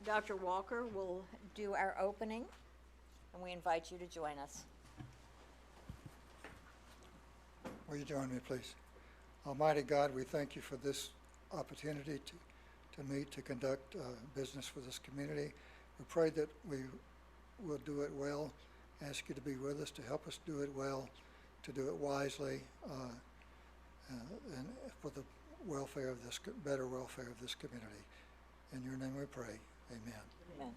Dr. Walker will do our opening, and we invite you to join us. Will you join me, please? Almighty God, we thank you for this opportunity to meet, to conduct business for this community. We pray that we will do it well. Ask you to be with us, to help us do it well, to do it wisely, and for the welfare of this, better welfare of this community. In your name we pray. Amen. Amen.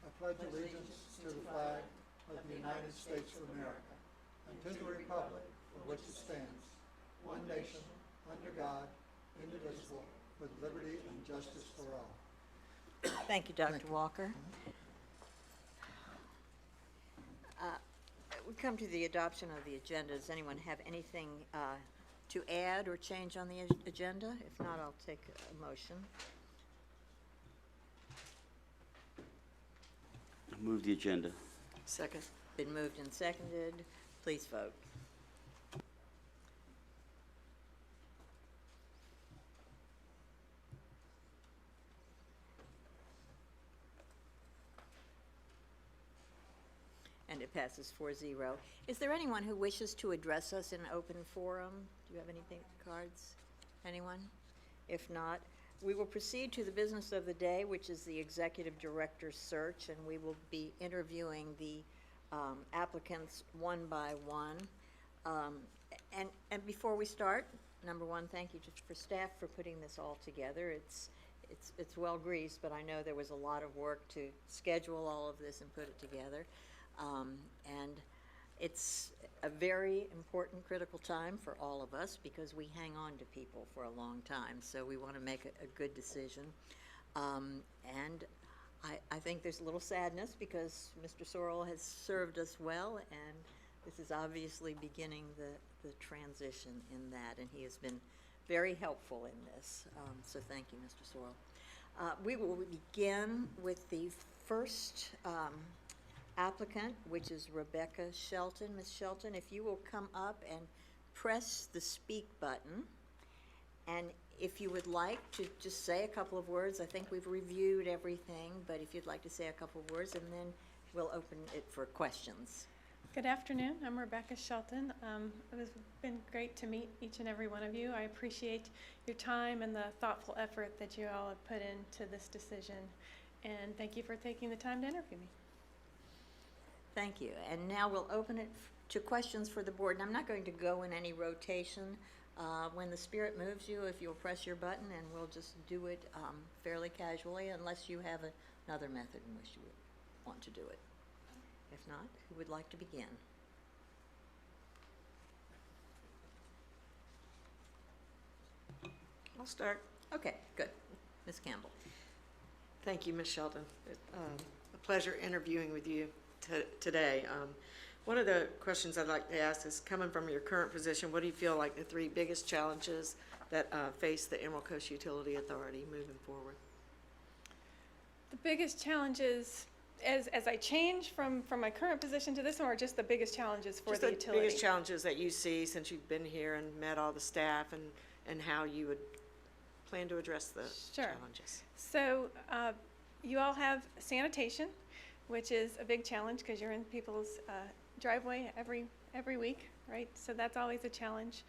I pledge allegiance to the flag of the United States of America and to the republic for which it stands, one nation, under God, indivisible, with liberty and justice for all. Thank you, Dr. Thank you. Walker. We come to the adoption of the agenda. Does anyone have anything to add or change on the agenda? If not, I'll take a motion. Move the agenda. Second. Been moved and seconded. Please vote. And it passes 4-0. Is there anyone who wishes to address us in open forum? Do you have anything, cards? Anyone? If not, we will proceed to the business of the day, which is the executive director's search, and we will be interviewing the applicants one by one. And before we start, number one, thank you just for staff for putting this all together. It's well greased, but I know there was a lot of work to schedule all of this and put it together. And it's a very important, critical time for all of us because we hang on to people for a long time. So we want to make a good decision. And I think there's a little sadness because Mr. Sorrell has served us well, and this is obviously beginning the transition in that, and he has been very helpful in this. So thank you, Mr. Sorrell. We will begin with the first applicant, which is Rebecca Shelton. Ms. Shelton, if you will come up and press the speak button, and if you would like to just say a couple of words, I think we've reviewed everything, but if you'd like to say a couple of words, and then we'll open it for questions. Good afternoon. I'm Rebecca Shelton. It has been great to meet each and every one of you. I appreciate your time and the thoughtful effort that you all have put into this decision, and thank you for taking the time to interview me. Thank you. And now we'll open it to questions for the board. And I'm not going to go in any rotation. When the spirit moves you, if you'll press your button, and we'll just do it fairly casually, unless you have another method in which you would want to do it. If not, who would like to begin? I'll start. Okay, good. Ms. Campbell. Thank you, Ms. Shelton. A pleasure interviewing with you today. One of the questions I'd like to ask is, coming from your current position, what do you feel like the three biggest challenges that face the Emerald Coast Utility Authority moving forward? The biggest challenges, as I change from my current position to this one, or just the biggest challenges for the utility? Biggest challenges that you see since you've been here and met all the staff, and how you would plan to address the challenges. So you all have sanitation, which is a big challenge because you're in people's driveway every week, right? So that's always a challenge.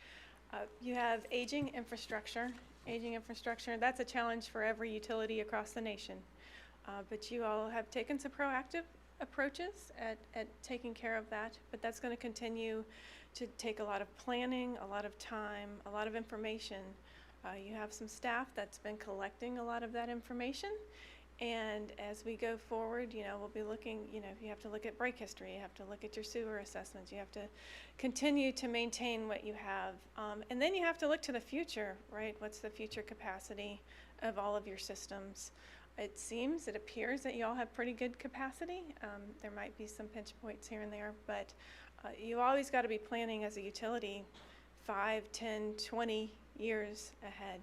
You have aging infrastructure. That's a challenge for every utility across the nation. But you all have taken some proactive approaches at taking care of that, but that's going to continue to take a lot of planning, a lot of time, a lot of information. You have some staff that's been collecting a lot of that information. And as we go forward, we'll be looking, you have to look at break history, you have to look at your sewer assessments, you have to continue to maintain what you have. And then you have to look to the future, right? What's the future capacity of all of your systems? It appears that you all have pretty good capacity. There might be some pinch points here and there, but you always got to be planning as a utility 5, 10, 20 years ahead.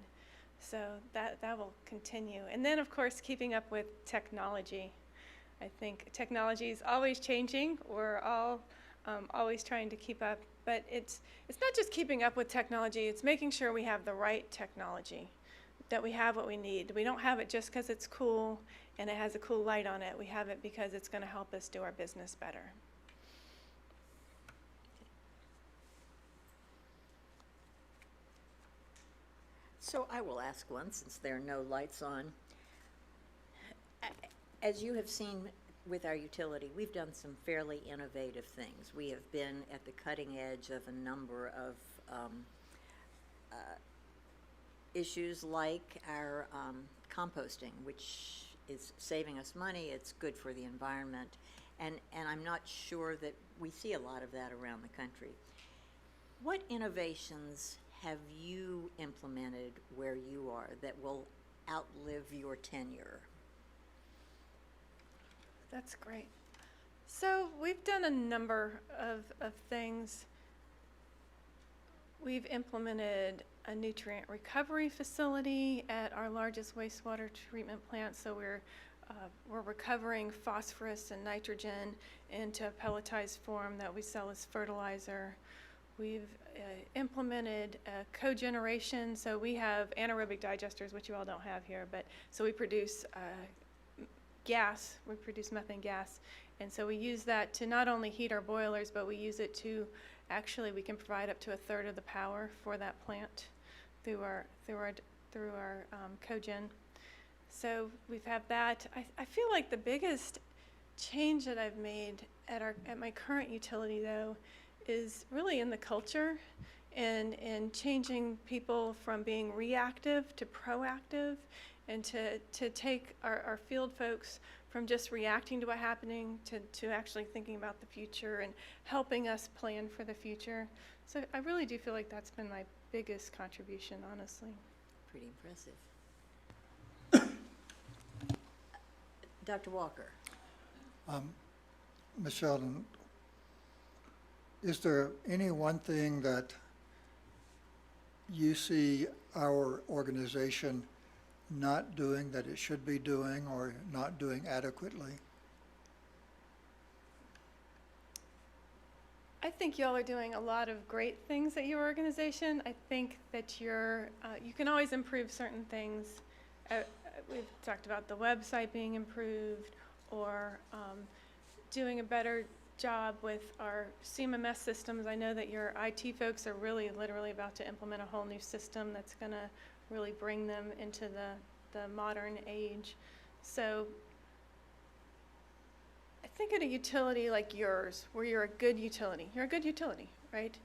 So that will continue. And then, of course, keeping up with technology. I think technology is always changing. We're all always trying to keep up. But it's not just keeping up with technology. It's making sure we have the right technology. that we have what we need. We don't have it just because it's cool and it has a cool light on it. We have it because it's going to help us do our business better. So I will ask one, since there are no lights on. As you have seen with our utility, we've done some fairly innovative things. We have been at the cutting edge of a number of issues like our composting, which is saving us money, it's good for the environment, and I'm not sure that we see a lot of that around the country. What innovations have you implemented where you are that will outlive your tenure? That's great. So we've done a number of things. We've implemented a nutrient recovery facility at our largest wastewater treatment plant, so we're recovering phosphorus and nitrogen into a pelletized form that we sell as fertilizer. We've implemented cogeneration, so we have anaerobic digesters, which you all don't have here, but so we produce gas, we produce methane gas, and so we use that to not only heat our boilers, but we use it to, actually we can provide up to a third of the power for that plant through our cogen. So we've had that. I feel like the biggest change that I've made at my current utility though is really in the culture and changing people from being reactive to proactive, and to take our field folks from just reacting to what's happening to actually thinking about the future and helping us plan for the future. So I really do feel like that's been my biggest contribution, honestly. Pretty impressive. Dr. Walker. Ms. Sheldon, is there any one thing that you see our organization not doing that it should be doing or not doing adequately? I think y'all are doing a lot of great things at your organization. I think that you can always improve certain things. We've talked about the website being improved, or doing a better job with our CMMS systems. I know that your IT folks are really literally about to implement a whole new system that's going to really bring them into the modern age. So I think at a utility like yours, where you're a good utility, right?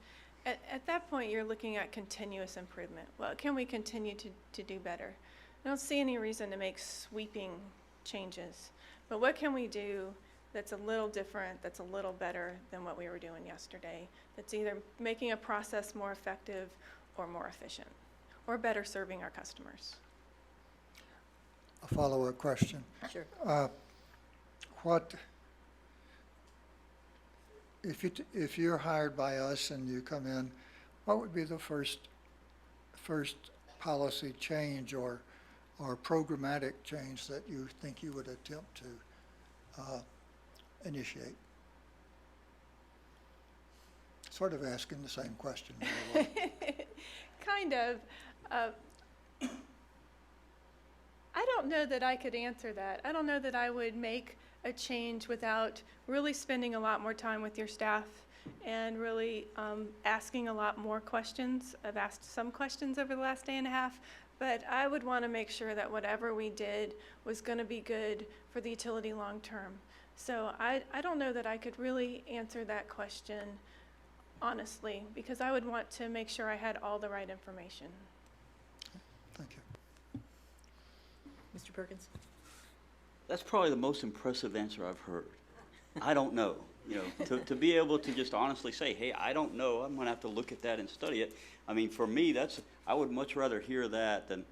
At that point, you're looking at continuous improvement. What can we continue to do better? I don't see any reason to make sweeping changes, but what can we do that's a little different, that's a little better than what we were doing yesterday, that's either making a process more effective or more efficient, or better serving our customers? A follow-up question. Sure. What, if you're hired by us and you come in, what would be the first policy change or programmatic change that you think you would attempt to initiate? Sort of asking the same question. Kind of. I don't know that I could answer that. I don't know that I would make a change without really spending a lot more time with your staff and really asking a lot more questions. I've asked some questions over the last day and a half, but I would want to make sure that whatever we did was going to be good for the utility long term. So I don't know that I could really answer that question honestly, because I would want to make sure I had all the right information. Thank you. Mr. Perkins? That's probably the most impressive answer I've heard. I don't know. You know, to be able to just honestly say, hey, I don't know, I'm going to have to look at that and study it. I mean, for me, I would much rather hear that than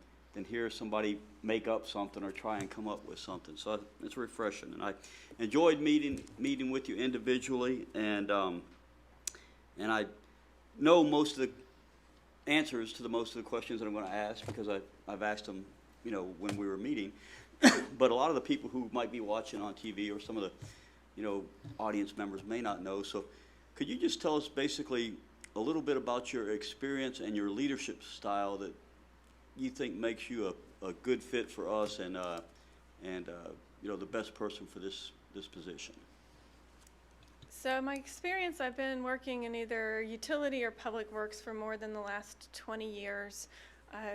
hear somebody make up something or try and come up with something. So it's refreshing. And I enjoyed meeting with you individually, and I know most of the answers to most of the questions that I'm going to ask because I've asked them, you know, when we were meeting. But a lot of the people who might be watching on TV or some of the, you know, audience members may not know. So could you just tell us basically a little bit about your experience and your leadership style that you think makes you a good fit for us and you know, the best person for this position? So my experience, I've been working in either utility or public works for more than the last 20 years. I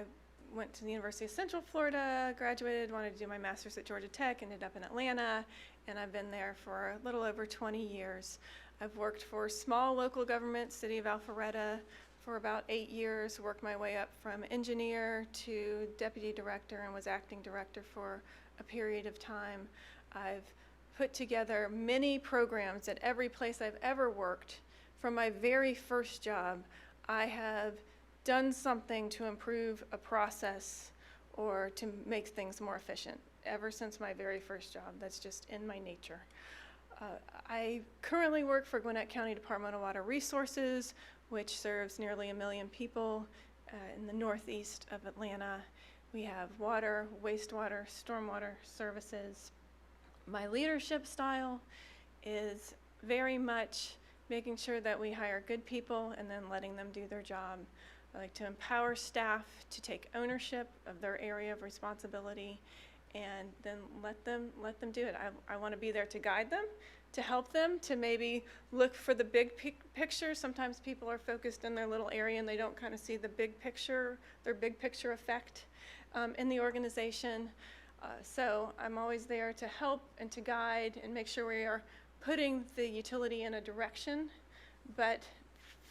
went to the University of Central Florida, graduated, wanted to do my master's at Georgia Tech, ended up in Atlanta, and I've been there for a little over 20 years. I've worked for small local government, City of Alpharetta, for about 8 years, worked my way up from engineer to deputy director and was acting director for a period of time. I've put together many programs at every place I've ever worked. From my very first job, I have done something to improve a process or to make things more efficient. Ever since my very first job, that's just in my nature. I currently work for Gwinnett County Department of Water Resources, which serves nearly 1 million people in the northeast of Atlanta. We have water, wastewater, stormwater services. My leadership style is very much making sure that we hire good people and then letting them do their job. I like to empower staff to take ownership of their area of responsibility and then let them do it. I want to be there to guide them, to help them, to maybe look for the big picture. Sometimes people are focused in their little area and they don't kind of see the big picture, their big picture effect in the organization. So I'm always there to help and to guide and make sure we are putting the utility in a direction, but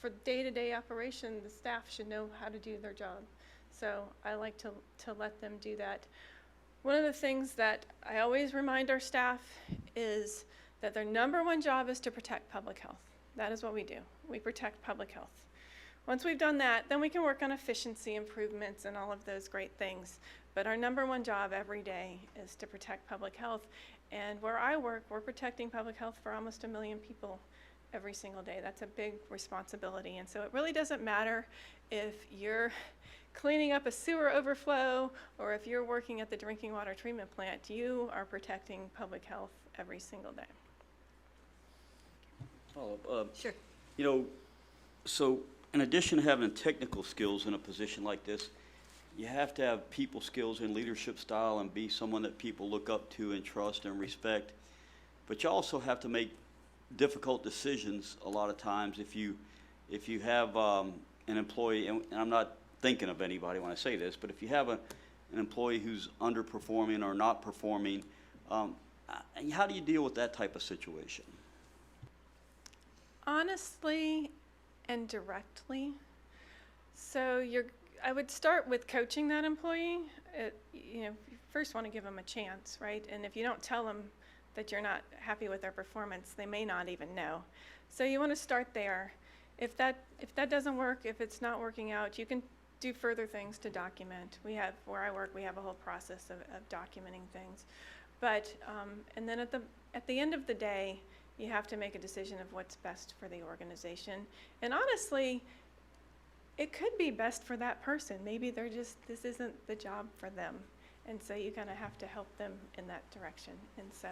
for day-to-day operation, the staff should know how to do their job. So I like to let them do that. One of the things that I always remind our staff is that their #1 job is to protect public health. That is what we do. We protect public health. Once we've done that, then we can work on efficiency improvements and all of those great things. But our #1 job every day is to protect public health. And where I work, we're protecting public health for almost 1 million people every single day. That's a big responsibility. And so it really doesn't matter if you're cleaning up a sewer overflow or if you're working at the drinking water treatment plant, you are protecting public health every single day. Sure. You know, so in addition to having technical skills in a position like this, you have to have people skills and leadership style and be someone that people look up to and trust and respect. But you also have to make difficult decisions a lot of times if you have an employee, and I'm not thinking of anybody when I say this, but if you have an employee who's underperforming or not performing, how do you deal with that type of situation? Honestly and directly. So I would start with coaching that employee. You first want to give them a chance, right? And if you don't tell them that you're not happy with their performance, they may not even know. So you want to start there. If that doesn't work, if it's not working out, you can do further things to document. Where I work, we have a whole process of documenting things. But and then at the end of the day, you have to make a decision of what's best for the organization. And honestly, it could be best for that person. Maybe this isn't the job for them. And so you kind of have to help them in that direction. And so,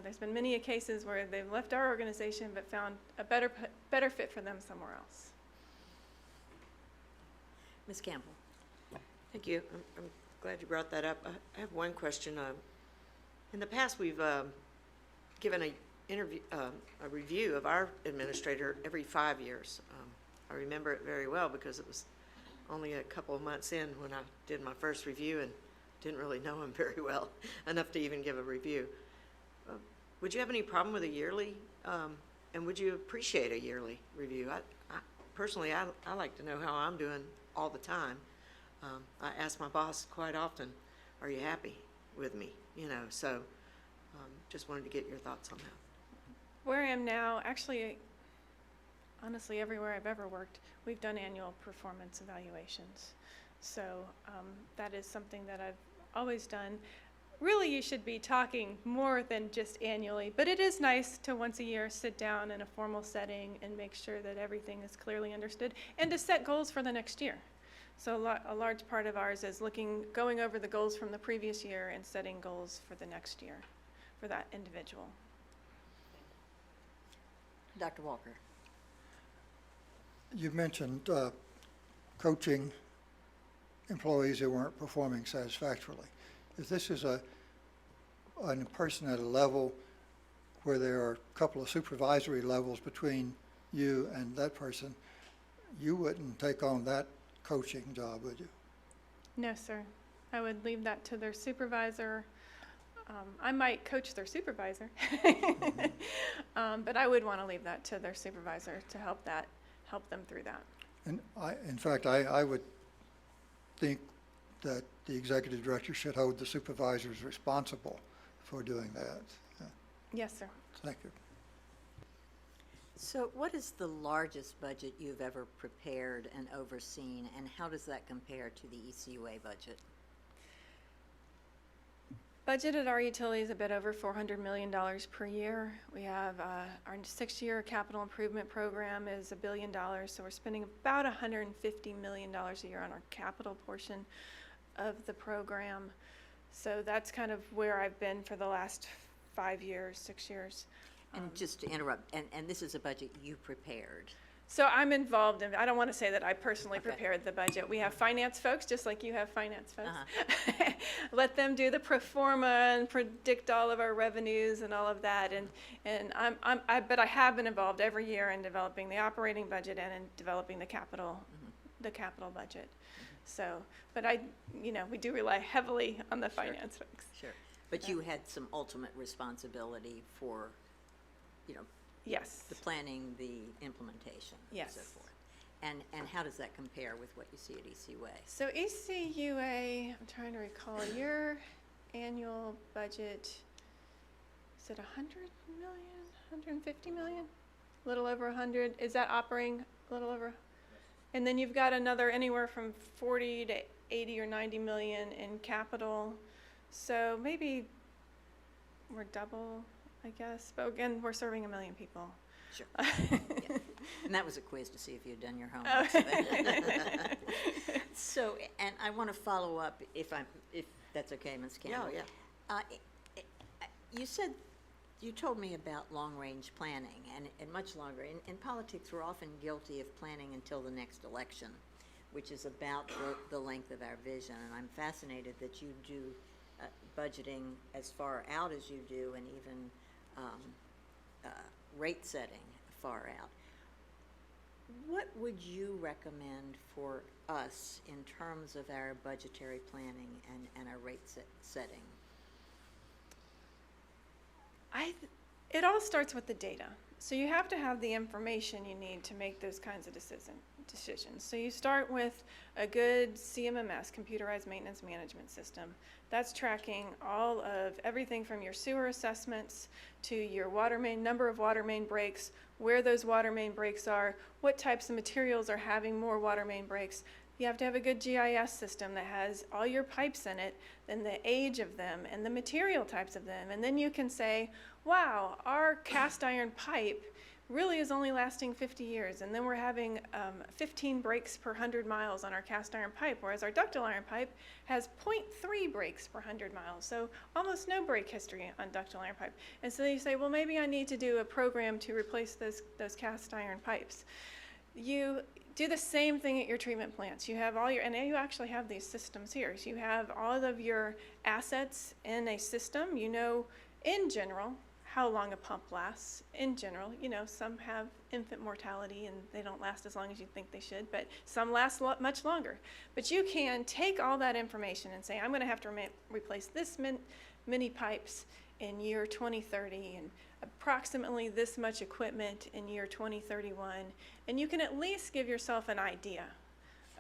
there's been many cases where they've left our organization but found a better fit for them somewhere else. Ms. Campbell. Thank you. I'm glad you brought that up. I have one question. In the past, we've given a review of our administrator every 5 years. I remember it very well because it was only a couple of months in when I did my first review and didn't really know him very well, enough to even give a review. Would you have any problem with a yearly, and would you appreciate a yearly review? Personally, I like to know how I'm doing all the time. I ask my boss quite often, are you happy with me? So just wanted to get your thoughts on that. Where I am now, actually, honestly, everywhere I've ever worked, we've done annual performance evaluations. So that is something that I've always done. Really, you should be talking more than just annually, but it is nice to once a year sit down in a formal setting and make sure that everything is clearly understood and to set goals for the next year. So a large part of ours is going over the goals from the previous year and setting goals for the next year for that individual. Dr. Walker. You mentioned coaching employees who weren't performing satisfactorily. If this is a person at a level where there are a couple of supervisory levels between you and that person, you wouldn't take on that coaching job, would you? No, sir. I would leave that to their supervisor. I might coach their supervisor, but I would want to leave that to their supervisor to help them through that. And in fact, I would think that the executive director should hold the supervisors responsible for doing that. Yes, sir. Thank you. So what is the largest budget you've ever prepared and overseen, and how does that compare to the ECUA budget? Budget at our utility is a bit over $400 million per year. We have our 6-year capital improvement program is $1 billion, so we're spending about $150 million a year on our capital portion of the program. So that's kind of where I've been for the last 5 years, 6 years. And just to interrupt, and this is a budget you prepared? So I'm involved in, I don't want to say that I personally Okay. prepared the budget. We have finance folks, just like you have finance folks. Uh-huh. Let them do the pro forma and predict all of our revenues and all of that. But I have been involved every year in developing the operating budget and in developing the capital budget. So, but we do rely heavily on the finance folks. Sure. But you had some ultimate responsibility for, Yes. the planning, the implementation, and Yes. so forth. And how does that compare with what you see at ECUA? So ECUA, I'm trying to recall, your annual budget, is it 100 million, 150 million? A little over 100, is that operating a little over? And then you've got another anywhere from 40 to 80 or 90 million in capital. So maybe we're double, I guess, but again, we're serving 1 million people. Sure. Yeah. And that was a quiz to see if you'd done your homework. So, and I want to follow up, if that's okay, Ms. Campbell. Yeah. You told me about long-range planning, and much longer. In politics, we're often guilty of planning until the next election, which is about the length of our vision. And I'm fascinated that you do budgeting as far out as you do, and even rate setting far out. What would you recommend for us in terms of our budgetary planning and our rate setting? It all starts with the data. So you have to have the information you need to make those kinds of decisions. So you start with a good CMMS, computerized maintenance management system. That's tracking all of everything from your sewer assessments to your water main, number of water main breaks, where those water main breaks are, what types of materials are having more water main breaks. You have to have a good GIS system that has all your pipes in it, and the age of them, and the material types of them. And then you can say, wow, our cast iron pipe really is only lasting 50 years. And then we're having 15 breaks per 100 miles on our cast iron pipe, whereas our ductile iron pipe has 0.3 breaks per 100 miles. So almost no break history on ductile iron pipe. And so you say, well, maybe I need to do a program to replace those cast iron pipes. You do the same thing at your treatment plants. You have and you actually have these systems here. So you have all of your assets in a system. You know, in general, how long a pump lasts. In general, some have infant mortality and they don't last as long as you think they should, but some last much longer. But you can take all that information and say, I'm going to have to replace this many pipes in year 2030 and approximately this much equipment in year 2031, and you can at least give yourself an idea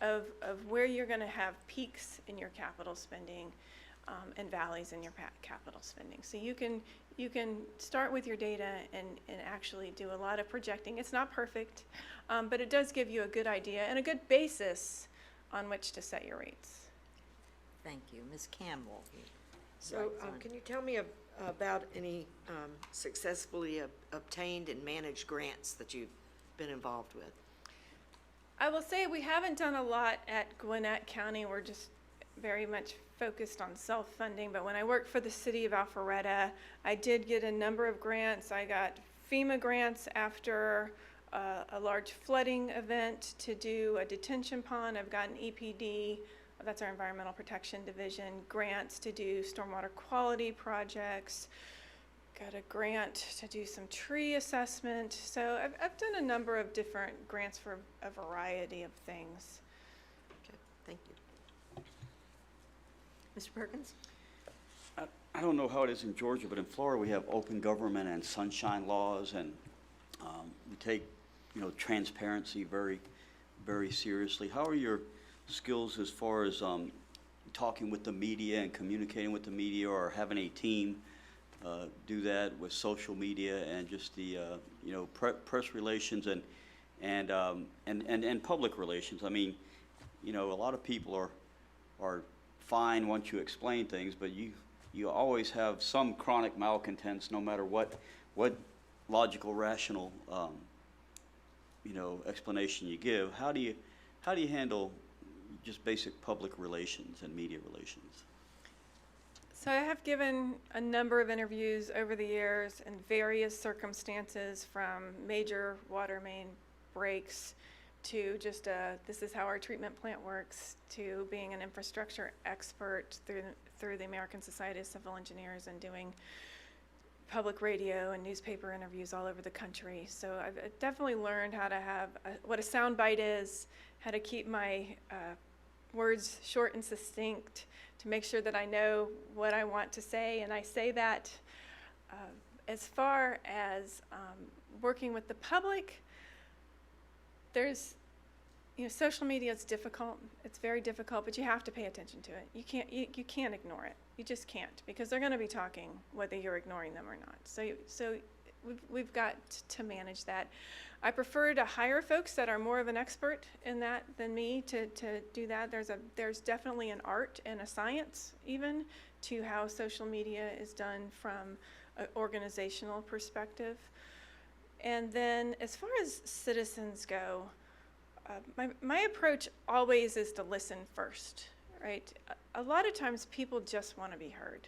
of where you're going to have peaks in your capital spending and valleys in your capital spending. So you can start with your data and actually do a lot of projecting. It's not perfect, but it does give you a good idea and a good basis on which to set your rates. Thank you. Ms. Campbell. So can you tell me about any successfully obtained and managed grants that you've been involved with? I will say we haven't done a lot at Gwinnett County. We're just very much focused on self-funding, but when I worked for the city of Alpharetta, I did get a number of grants. I got FEMA grants after a large flooding event to do a detention pond. I've gotten EPD that's our Environmental Protection Division, grants to do stormwater quality projects, got a grant to do some tree assessment. So I've done a number of different grants for a variety of things. Okay, thank you. Mr. Perkins? I don't know how it is in Georgia, but in Florida, we have open government and sunshine laws, and we take, transparency very, very seriously. How are your skills as far as talking with the media and communicating with the media, or having a team do that with social media and just the, press relations and public relations? I mean, a lot of people are fine once you explain things, but you always have some chronic malcontents, no matter what logical, rational, explanation you give. How do you handle just basic public relations and media relations? So I have given a number of interviews over the years in various circumstances, from major water main breaks to just this is how our treatment plant works, to being an infrastructure expert through the American Society of Civil Engineers and doing public radio and newspaper interviews all over the country. So I've definitely learned how to have what a soundbite is, how to keep my words short and succinct, to make sure that I know what I want to say, and I say that. As far as working with the public, there's, social media is difficult. It's very difficult, but you have to pay attention to it. You can't ignore it. You just can't, because they're going to be talking whether you're ignoring them or not. So we've got to manage that. I prefer to hire folks that are more of an expert in that than me to do that. There's definitely an art and a science even to how social media is done from an organizational perspective. And then as far as citizens go, my approach always is to listen first, right? A lot of times people just want to be heard.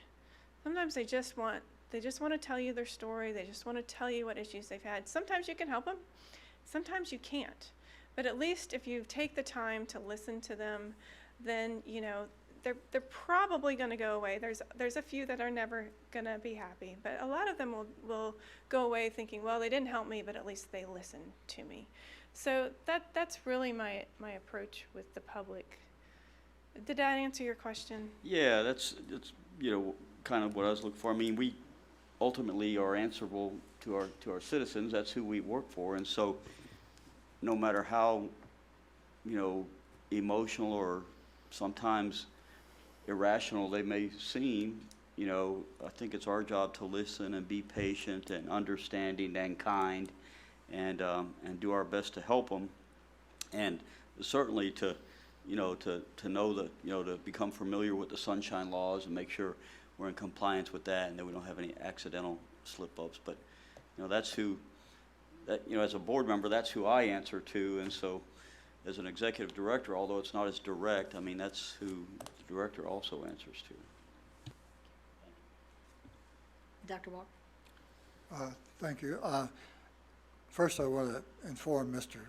Sometimes they just want to tell you their story. They just want to tell you what issues they've had. Sometimes you can help them. Sometimes you can't. But at least if you take the time to listen to them, then, they're probably going to go away. There's a few that are never going to be happy, but a lot of them will go away thinking, well, they didn't help me, but at least they listened to me. So that's really my approach with the public. Did that answer your question? Yeah, that's kind of what I was looking for. I mean, we ultimately are answerable to our citizens. That's who we work for, and so no matter how emotional or sometimes irrational they may seem, I think it's our job to listen and be patient and understanding and kind, and do our best to help them, and certainly to know that, to become familiar with the sunshine laws and make sure we're in compliance with that, and that we don't have any accidental slip-ups. But that's who, as a board member, that's who I answer to, and so as an executive director, although it's not as direct, I mean, that's who the director also answers to. Dr. Walker? Thank you. First, I want to inform Mr.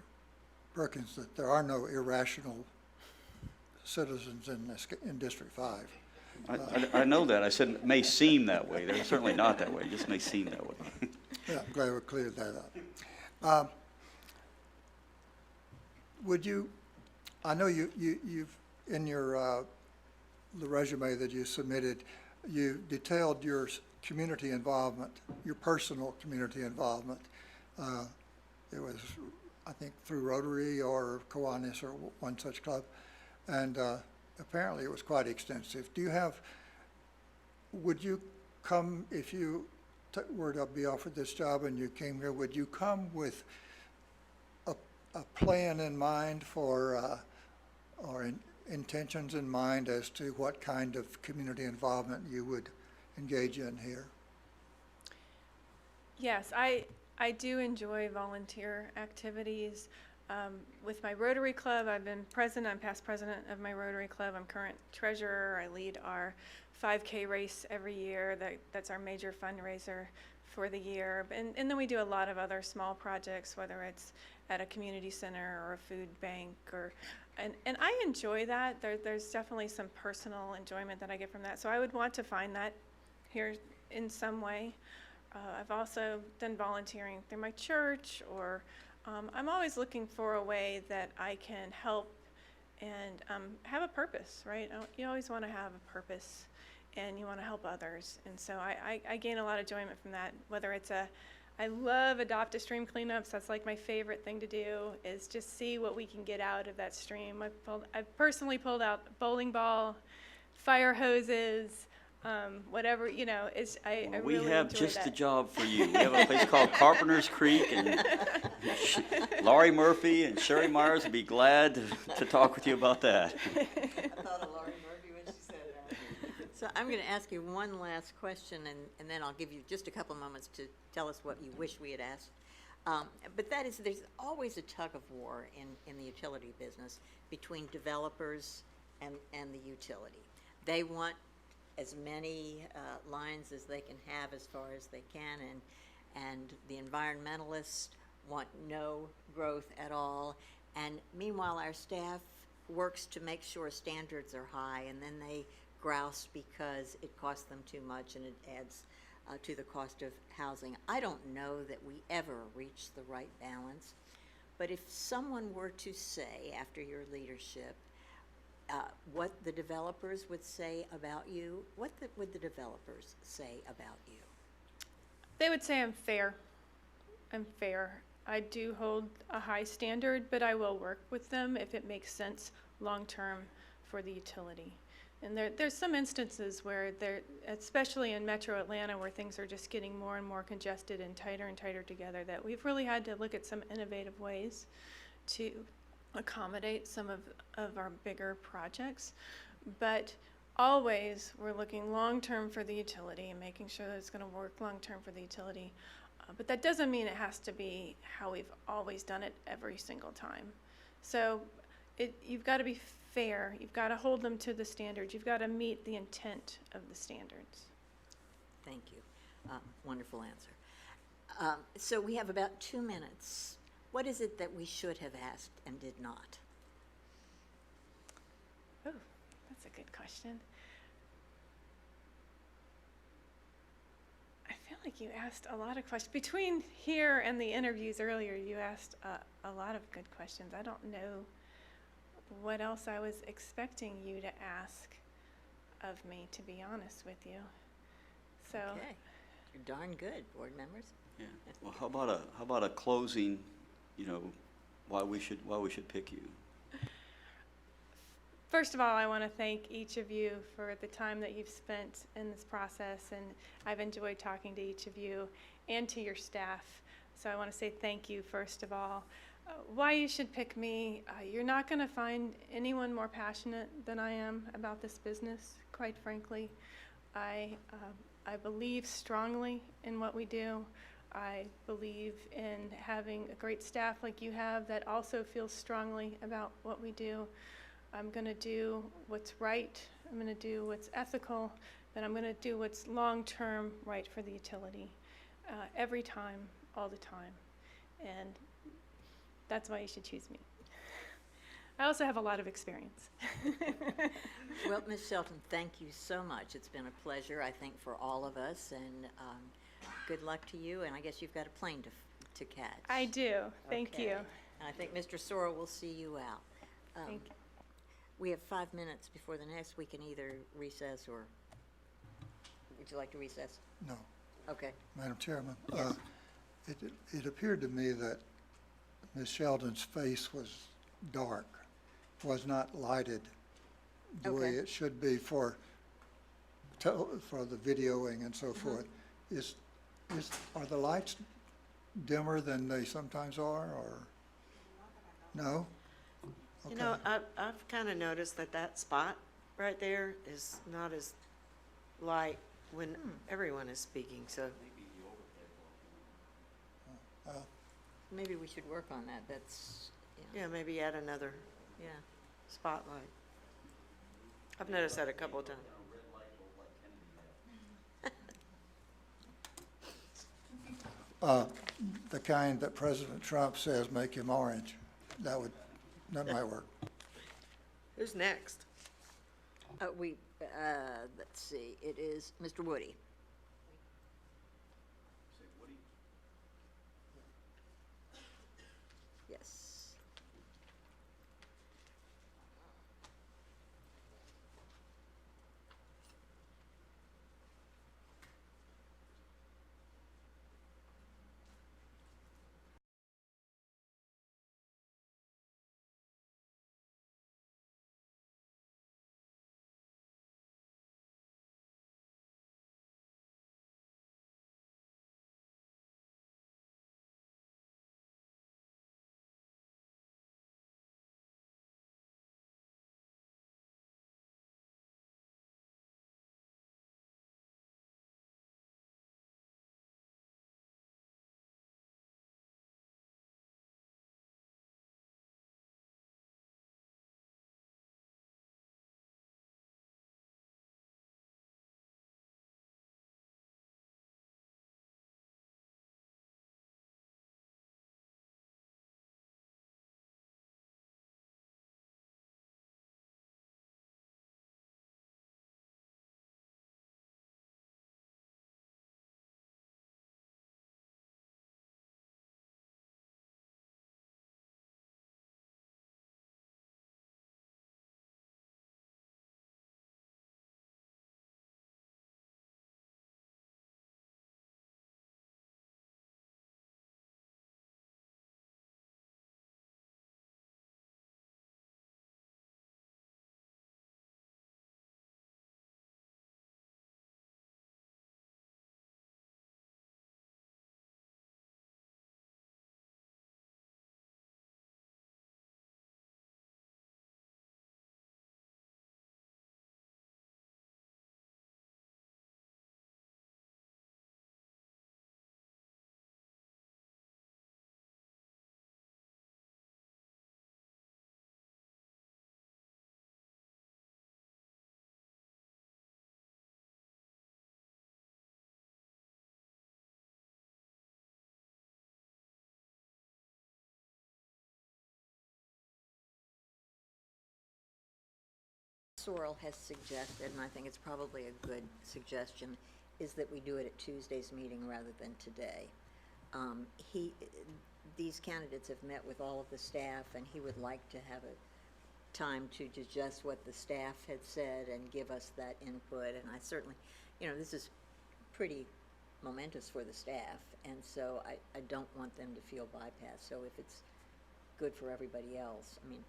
Perkins that there are no irrational citizens in District 5. I know that. I said it may seem that way. They're certainly not that way. It just may seem that way. Yeah, I'm glad we cleared that up. I know you've in your the resume that you submitted, you detailed your community involvement, your personal community involvement. It was, I think, through Rotary or Kiwanis or one such club, and apparently it was quite extensive. Would you come, if you were to be offered this job and you came here, would you come with a plan in mind for, or intentions in mind as to what kind of community involvement you would engage in here? Yes, I do enjoy volunteer activities. With my Rotary Club, I've been president. I'm past president of my Rotary Club. I'm current treasurer. I lead our 5K race every year. That's our major fundraiser for the year. And then we do a lot of other small projects, whether it's at a community center or a food bank or and I enjoy that. There's definitely some personal enjoyment that I get from that. So I would want to find that here in some way. I've also done volunteering through my church, or I'm always looking for a way that I can help and have a purpose, right? You always want to have a purpose, and you want to help others. And so I gain a lot of enjoyment from that, whether it's I love adopt a stream cleanups. That's like my favorite thing to do, is just see what we can get out of that stream. I've personally pulled out bowling ball, fire hoses, whatever, you know, I Well, really we have enjoy just that. the job for you. We have a place called Carpenter's Creek, and Laurie Murphy and Sherry Myers would be glad to talk with you about that. I thought of Laurie Murphy when she said that. So I'm going to ask you one last question, and then I'll give you just a couple moments to tell us what you wish we had asked. But that is, there's always a tug of war in the utility business between developers and the utility. They want as many lines as they can have as far as they can, and the environmentalists want no growth at all. And meanwhile, our staff works to make sure standards are high, and then they grouse because it costs them too much and it adds to the cost of housing. I don't know that we ever reach the right balance, but if someone were to say, after your leadership, what the developers would say about you, what would the developers say about you? They would say I'm fair. I'm fair. I do hold a high standard, but I will work with them if it makes sense long-term for the utility. And there's some instances where especially in Metro Atlanta, where things are just getting more and more congested and tighter together, that we've really had to look at some innovative ways to accommodate some of our bigger projects. But always, we're looking long-term for the utility and making sure that it's going to work long-term for the utility. But that doesn't mean it has to be how we've always done it every single time. So you've got to be fair. You've got to hold them to the standards. You've got to meet the intent of the standards. Thank you. Wonderful answer. So we have about 2 minutes. What is it that we should have asked and did not? Oh, that's a good question. I feel like you asked a lot of questions. Between here and the interviews earlier, you asked a lot of good questions. I don't know what else I was expecting you to ask of me, to be honest with you. So. Okay. You're darn good, board members. Yeah. Well, how about a closing, you know, why we should pick you? First of all, I want to thank each of you for the time that you've spent in this process, and I've enjoyed talking to each of you and to your staff. So I want to say thank you, first of all. Why you should pick me, you're not going to find anyone more passionate than I am about this business, quite frankly. I believe strongly in what we do. I believe in having a great staff like you have that also feels strongly about what we do. I'm going to do what's right. I'm going to do what's ethical, but I'm going to do what's long-term right for the utility every time, all the time. And that's why you should choose me. I also have a lot of experience. Well, Ms. Shelton, thank you so much. It's been a pleasure, I think, for all of us, and good luck to you, and I guess you've got a plane to catch. I do. Thank Okay. you. And I think Mr. Sorrell will see you out. Thank you. We have 5 minutes before the next. We can either recess or, would you like to recess? No. Okay. Madam Chairman, Yes. it appeared to me that Ms. Sheldon's face was dark, was not lighted the way Okay. it should be for the videoing and so forth. Are the lights dimmer than they sometimes are, or? No? You know, I've kind of noticed that spot right there is not as light when everyone is speaking, so. Maybe we should work on that. That's, Yeah, maybe add another yeah. spotlight. I've noticed that a couple of times. The kind that President Trump says make him orange. That might work. Who's next? Let's see, it is Mr. Woody. Yes. Sorrell has suggested, and I think it's probably a good suggestion, is that we do it at Tuesday's meeting rather than today. These candidates have met with all of the staff, and he would like to have a time to digest what the staff had said and give us that input. And I certainly, this is pretty momentous for the staff, and so I don't want them to feel bypassed. So if it's good for everybody else, I mean,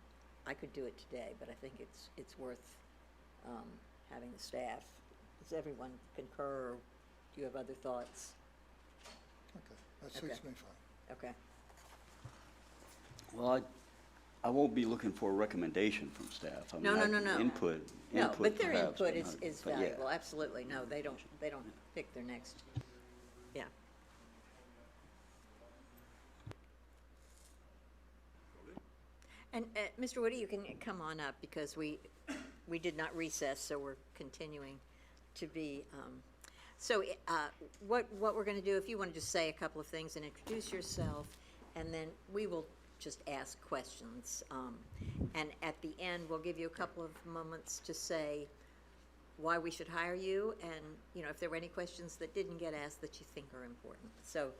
I could do it today, but I think it's worth having the staff. Does everyone concur, or do you have other thoughts? Okay, that suits me fine. Okay. Well, I won't be looking for a recommendation from staff. I No, mean, no. Input No, but their perhaps, input but is not- but yeah. valuable, absolutely. No, they don't pick their next, yeah. And, Mr. Woody, you can come on up, because we did not recess, so we're continuing to be, so, what we're gonna do, if you wanna just say a couple of things and introduce yourself, and then we will just ask questions. And at the end, we'll give you a couple of moments to say why we should hire you, and, if there were any questions that didn't get asked that you think are important. So,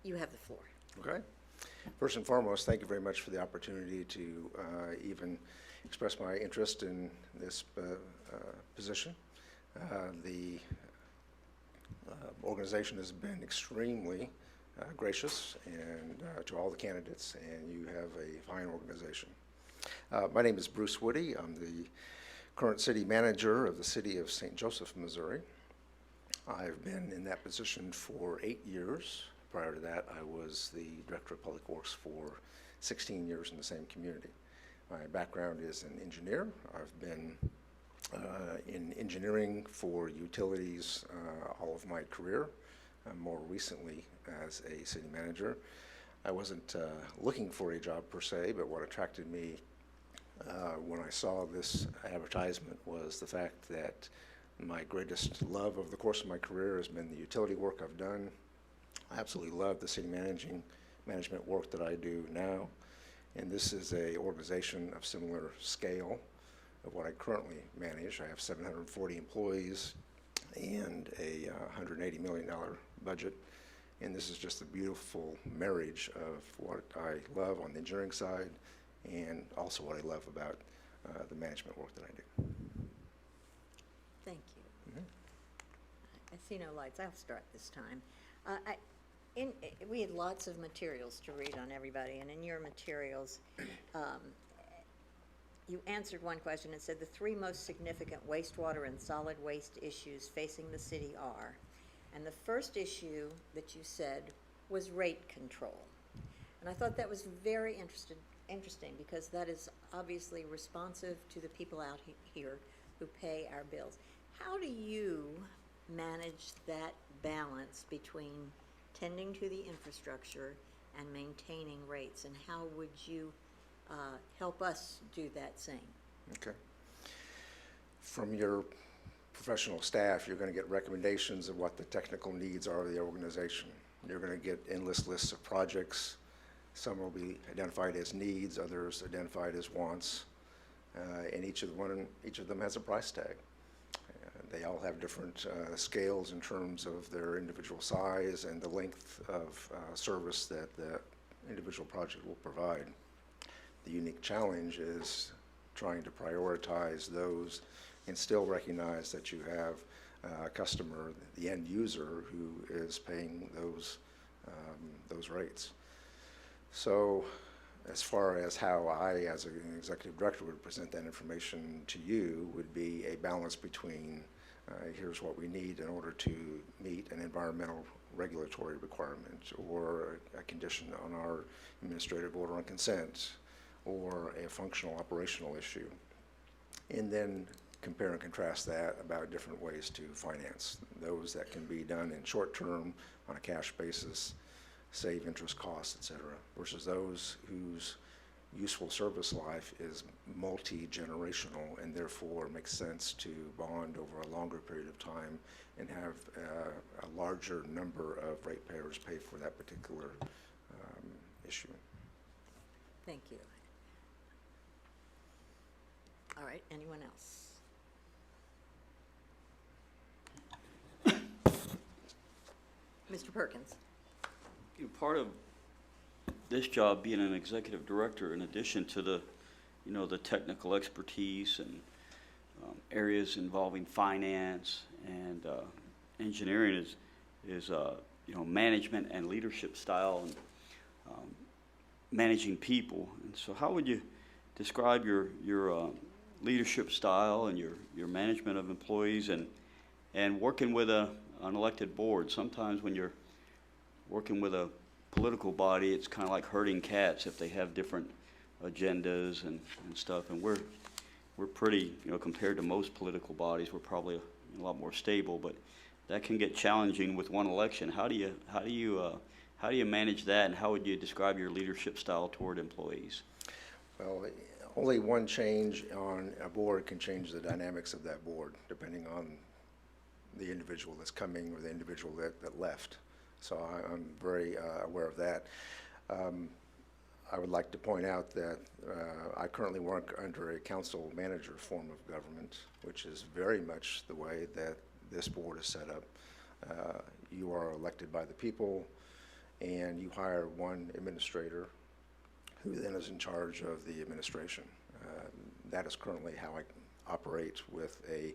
you have the floor. Okay. First and foremost, thank you very much for the opportunity to even express my interest in this position. The organization has been extremely gracious and to all the candidates, and you have a fine organization. My name is Bruce Woody. I'm the current city manager of the city of St. Joseph, Missouri. I've been in that position for 8 years. Prior to that, I was the Director of Public Works for 16 years in the same community. My background is an engineer. I've been in engineering for utilities all of my career, more recently as a city manager. I wasn't looking for a job per se, but what attracted me when I saw this advertisement was the fact that my greatest love over the course of my career has been the utility work I've done. I absolutely love the city management work that I do now, and this is a organization of similar scale of what I currently manage. I have 740 employees and a $180 million budget. And this is just a beautiful marriage of what I love on the engineering side and also what I love about the management work that I do. Thank you. I see no lights. I'll start this time. We had lots of materials to read on everybody, and in your materials, you answered one question. It said the three most significant wastewater and solid waste issues facing the city are, and the first issue that you said was rate control. And I thought that was very interesting because that is obviously responsive to the people out here who pay our bills. How do you manage that balance between tending to the infrastructure and maintaining rates, and how would you help us do that same? Okay. From your professional staff, you're going to get recommendations of what the technical needs are of the organization. You're going to get endless lists of projects. Some will be identified as needs, others identified as wants, and each of them has a price tag. They all have different scales in terms of their individual size and the length of service that the individual project will provide. The unique challenge is trying to prioritize those and still recognize that you have a customer, the end user, who is paying those rates. So as far as how I, as an executive director, would present that information to you would be a balance between here's what we need in order to meet an environmental regulatory requirement or a condition on our administrative order on consent or a functional operational issue. And then compare and contrast that about different ways to finance. Those that can be done in short term on a cash basis, save interest costs, et cetera, versus those whose useful service life is multi-generational and therefore makes sense to bond over a longer period of time and have a larger number of ratepayers pay for that particular issue. Thank you. All right, anyone else? Mr. Perkins. Part of this job being an executive director, in addition to the, the technical expertise and areas involving finance and engineering is management and leadership style and managing people. And so, how would you describe your leadership style and your management of employees and working with an elected board? Sometimes when you're working with a political body, it's kind of like herding cats if they have different agendas and stuff. And we're pretty, compared to most political bodies, we're probably a lot more stable. But that can get challenging with one election. How do you manage that, and how would you describe your leadership style toward employees? Well, only one change on a board can change the dynamics of that board, depending on the individual that's coming or the individual that left. So I'm very aware of that. I would like to point out that I currently work under a council manager form of government, which is very much the way that this board is set up. You are elected by the people, and you hire one administrator who then is in charge of the administration. That is currently how I operate with a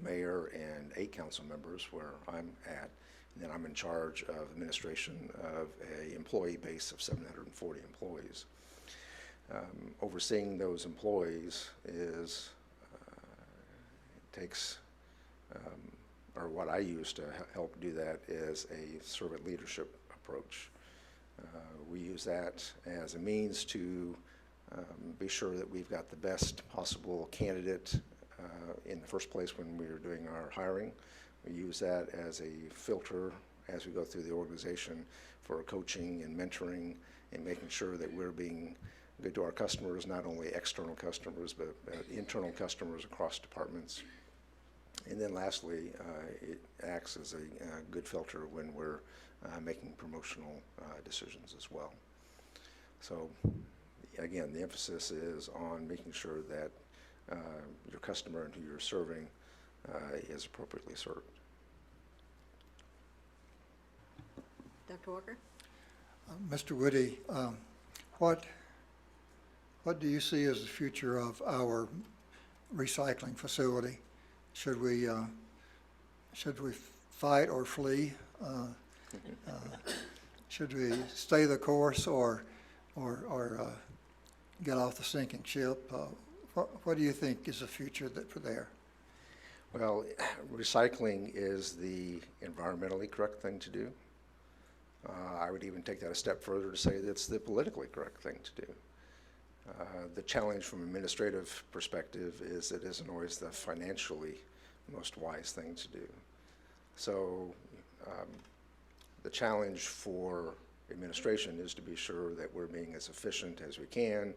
mayor and 8 council members where I'm at. And then I'm in charge of administration of an employee base of 740 employees. Overseeing those employees takes, or what I use to help do that is a servant leadership approach. We use that as a means to be sure that we've got the best possible candidate in the first place when we are doing our hiring. We use that as a filter as we go through the organization for coaching and mentoring and making sure that we're being good to our customers, not only external customers, but internal customers across departments. And then lastly, it acts as a good filter when we're making promotional decisions as well. So again, the emphasis is on making sure that your customer and who you're serving is appropriately served. Dr. Walker? Mr. Woody, what do you see as the future of our recycling facility? Should we fight or flee? Should we stay the course or get off the sinking ship? What do you think is the future for there? Well, recycling is the environmentally correct thing to do. I would even take that a step further to say that's the politically correct thing to do. The challenge from an administrative perspective is it isn't always the financially most wise thing to do. So the challenge for administration is to be sure that we're being as efficient as we can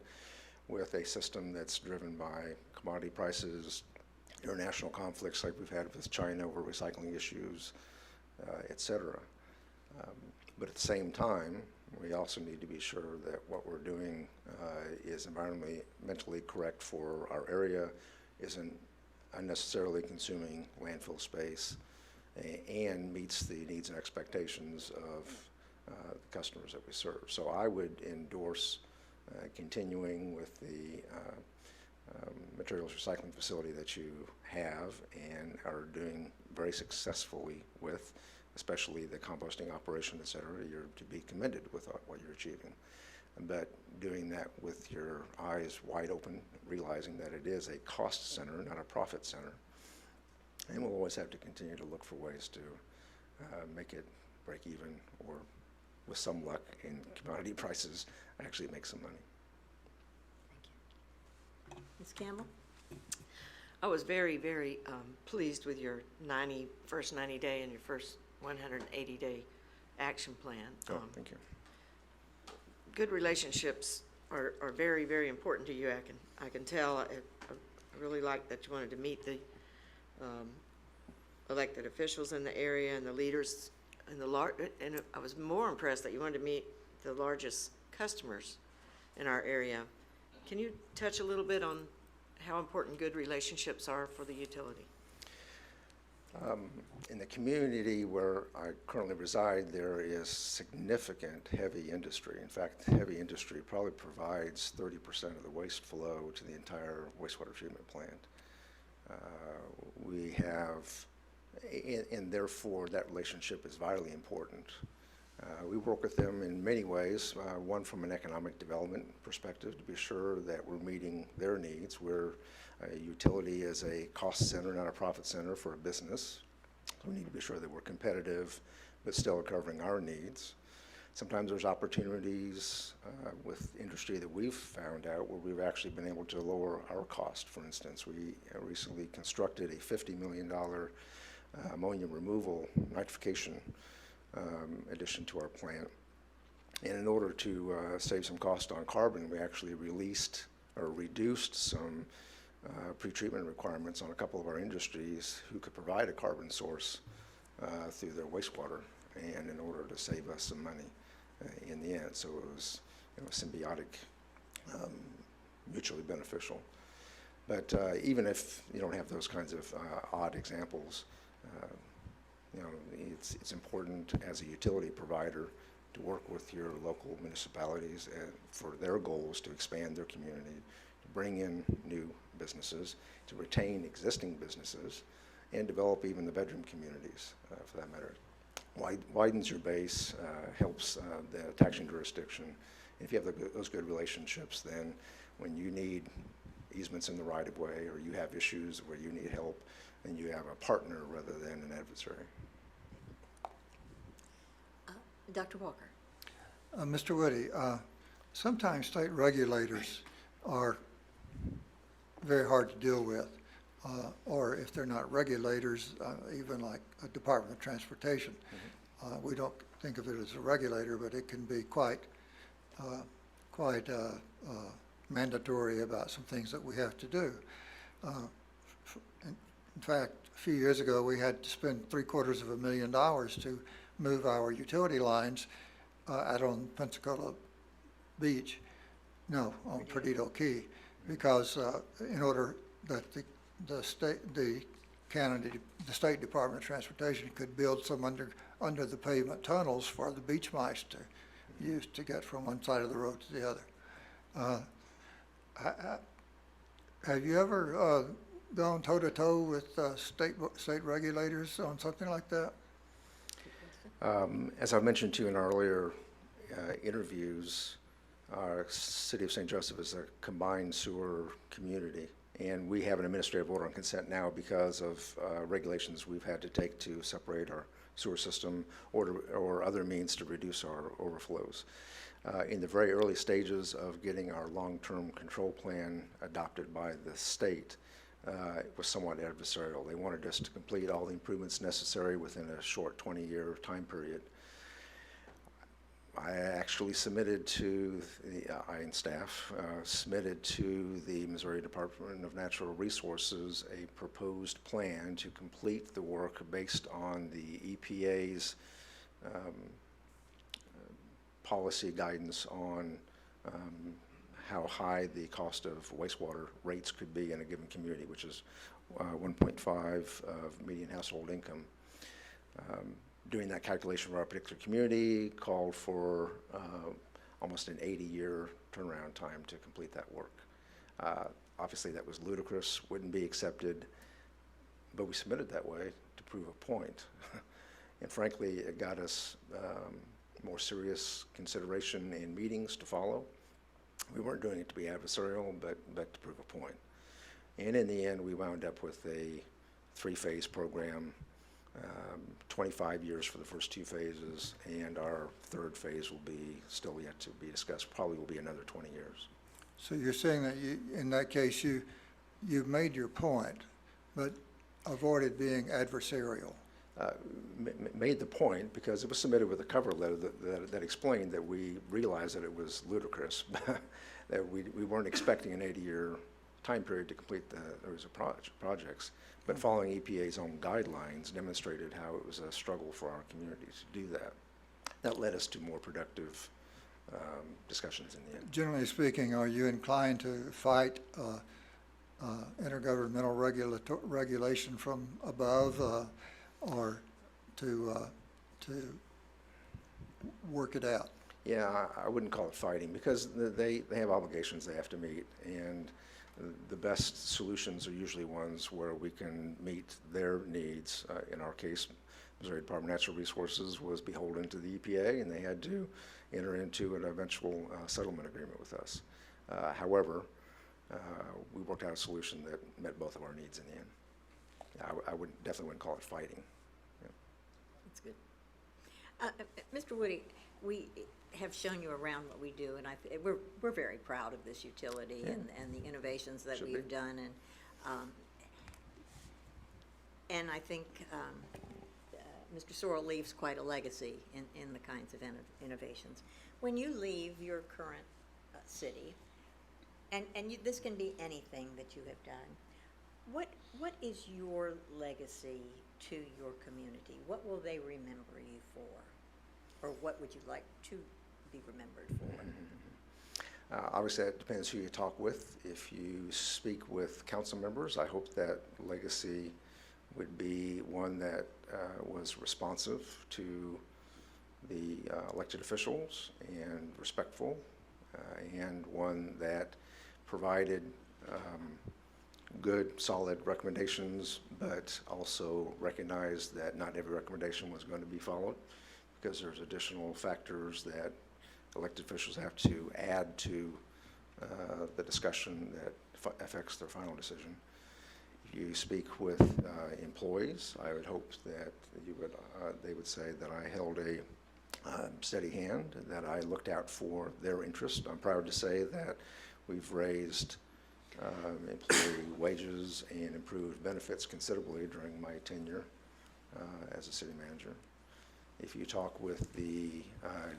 with a system that's driven by commodity prices, international conflicts like we've had with China over recycling issues, et cetera. But at the same time, we also need to be sure that what we're doing is environmentally correct for our area, isn't unnecessarily consuming landfill space, and meets the needs and expectations of the customers that we serve. So I would endorse continuing with the materials recycling facility that you have and are doing very successfully with, especially the composting operation, et cetera. You're to be commended with what you're achieving. But doing that with your eyes wide open, realizing that it is a cost center, not a profit center. And we'll always have to continue to look for ways to make it break even, or with some luck in commodity prices, actually make some money. Ms. Campbell? I was very, very pleased with your first 90-day and your first 180-day action plan. Oh, thank you. Good relationships are very, very important to you. I can tell. I really like that you wanted to meet the elected officials in the area and the leaders and and I was more impressed that you wanted to meet the largest customers in our area. Can you touch a little bit on how important good relationships are for the utility? In the community where I currently reside, there is significant heavy industry. In fact, heavy industry probably provides 30% of the waste flow to the entire wastewater treatment plant. We have, and therefore that relationship is vitally important. We work with them in many ways, one from an economic development perspective to be sure that we're meeting their needs. We're a utility is a cost center, not a profit center for a business. We need to be sure that we're competitive, but still covering our needs. Sometimes there's opportunities with industry that we've found out where we've actually been able to lower our cost. For instance, we recently constructed a $50 million ammonia removal nitrification addition to our plant. And in order to save some cost on carbon, we actually reduced some pretreatment requirements on a couple of our industries who could provide a carbon source through their wastewater, and in order to save us some money in the end. So it was symbiotic, mutually beneficial. But even if you don't have those kinds of odd examples, it's important as a utility provider to work with your local municipalities for their goals to expand their community, to bring in new businesses, to retain existing businesses, and develop even the bedroom communities, for that matter. Widens your base, helps the taxing jurisdiction. If you have those good relationships, then when you need easements in the right-of-way or you have issues where you need help, then you have a partner rather than an adversary. Dr. Walker? Mr. Woody, sometimes state regulators are very hard to deal with, or if they're not regulators, even like a Department of Transportation. Mm-hmm. We don't think of it as a regulator, but it can be quite mandatory about some things that we have to do. In fact, a few years ago, we had to spend $750,000 to move our utility lines out on Pensacola Beach, no, on Perdido Key, because in order that the State Department of Transportation could build some under the pavement tunnels for the beach mice to use to get from one side of the road to the other. Have you ever gone toe-to-toe with state regulators on something like that? As I mentioned to you in earlier interviews, our City of St. Joseph is a combined sewer community, and we have an administrative order on consent now because of regulations we've had to take to separate our sewer system or other means to reduce our overflows. In the very early stages of getting our long-term control plan adopted by the state, it was somewhat adversarial. They wanted us to complete all the improvements necessary within a short 20-year time period. I actually submitted to I and staff submitted to the Missouri Department of Natural Resources a proposed plan to complete the work based on the EPA's policy guidance on how high the cost of wastewater rates could be in a given community, which is 1.5 of median household income. Doing that calculation for our particular community called for almost an 80-year turnaround time to complete that work. Obviously, that was ludicrous, wouldn't be accepted, but we submitted that way to prove a point. And frankly, it got us more serious consideration in meetings to follow. We weren't doing it to be adversarial, but to prove a point. And in the end, we wound up with a 3-phase program, 25 years for the first 2 phases, and our 3rd phase will be still yet to be discussed, probably will be another 20 years. So you're saying that in that case, you've made your point, but avoided being adversarial. Made the point because it was submitted with a cover letter that explained that we realized that it was ludicrous, that we weren't expecting an 80-year time period to complete those projects, but following EPA's own guidelines demonstrated how it was a struggle for our community to do that. That led us to more productive discussions in the end. Generally speaking, are you inclined to fight intergovernmental regulation from above, or to work it out? Yeah, I wouldn't call it fighting because they have obligations they have to meet, and the best solutions are usually ones where we can meet their needs. In our case, Missouri Department of Natural Resources was beholden to the EPA, and they had to enter into an eventual settlement agreement with us. However, we worked out a solution that met both of our needs in the end. I definitely wouldn't call it fighting. Yeah. That's good. Mr. Woody, we have shown you around what we do, and we're very proud of this utility and the innovations that we've done, and I think Mr. Sorrell leaves quite a legacy in the kinds of innovations. When you leave your current city, and this can be anything that you have done, what is your legacy to your community? What will they remember you for? Or what would you like to be remembered for? Obviously, that depends who you talk with. If you speak with council members, I hope that legacy would be one that was responsive to the elected officials and respectful, and one that provided good, solid recommendations, but also recognized that not every recommendation was going to be followed because there's additional factors that elected officials have to add to the discussion that affects their final decision. If you speak with employees, I would hope that they would say that I held a steady hand, that I looked out for their interest. I'm proud to say that we've raised employee wages and improved benefits considerably during my tenure as a city manager. If you talk with the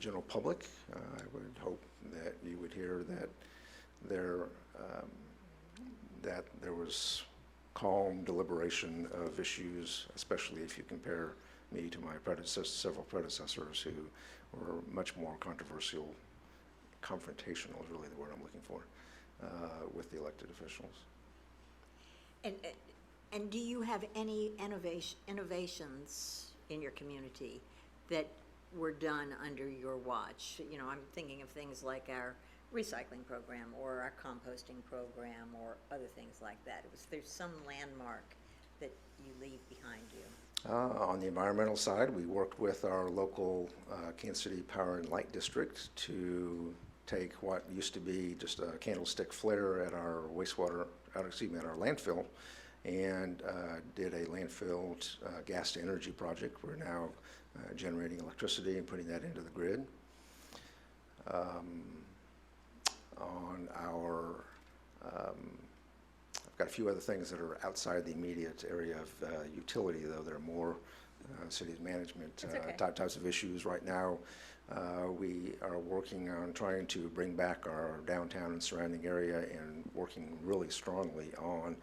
general public, I would hope that you would hear that there was calm deliberation of issues, especially if you compare me to my several predecessors who were much more controversial. Confrontational is really the word I'm looking for with the elected officials. And, and do you have any innovations in your community that were done under your watch? You know, I'm thinking of things like our recycling program or our composting program or other things like that. There's some landmark that you leave behind you. On the environmental side, we worked with our local Kansas City Power and Light District to take what used to be just a candlestick flare at our at our landfill, and did a landfill gas to energy project. We're now generating electricity and putting that into the grid. On our, I've got a few other things that are outside the immediate area of utility, though. There are more city's management That's okay. types of issues right now. We are working on trying to bring back our downtown and surrounding area, and working really strongly on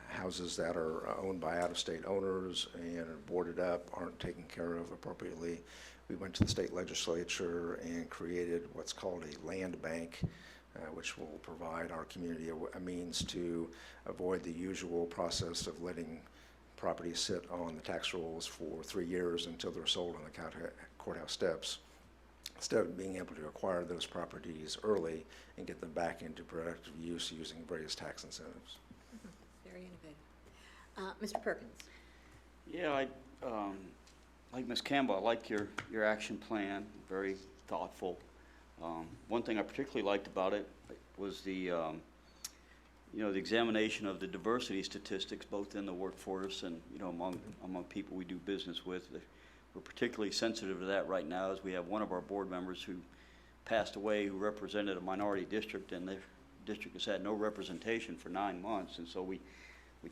houses that are owned by out-of-state owners and are boarded up, aren't taken care of appropriately. We went to the state legislature and created what's called a land bank, which will provide our community a means to avoid the usual process of letting properties sit on the tax rolls for 3 years until they're sold on the courthouse steps. Instead of being able to acquire those properties early and get them back into productive use using various tax incentives. Very innovative. Mr. Perkins? Yeah, like Ms. Campbell, I like your action plan, very thoughtful. One thing I particularly liked about it was the examination of the diversity statistics, both in the workforce and, among people we do business with. We're particularly sensitive to that right now, as we have one of our board members who passed away who represented a minority district, and the district has had no representation for 9 months. And so we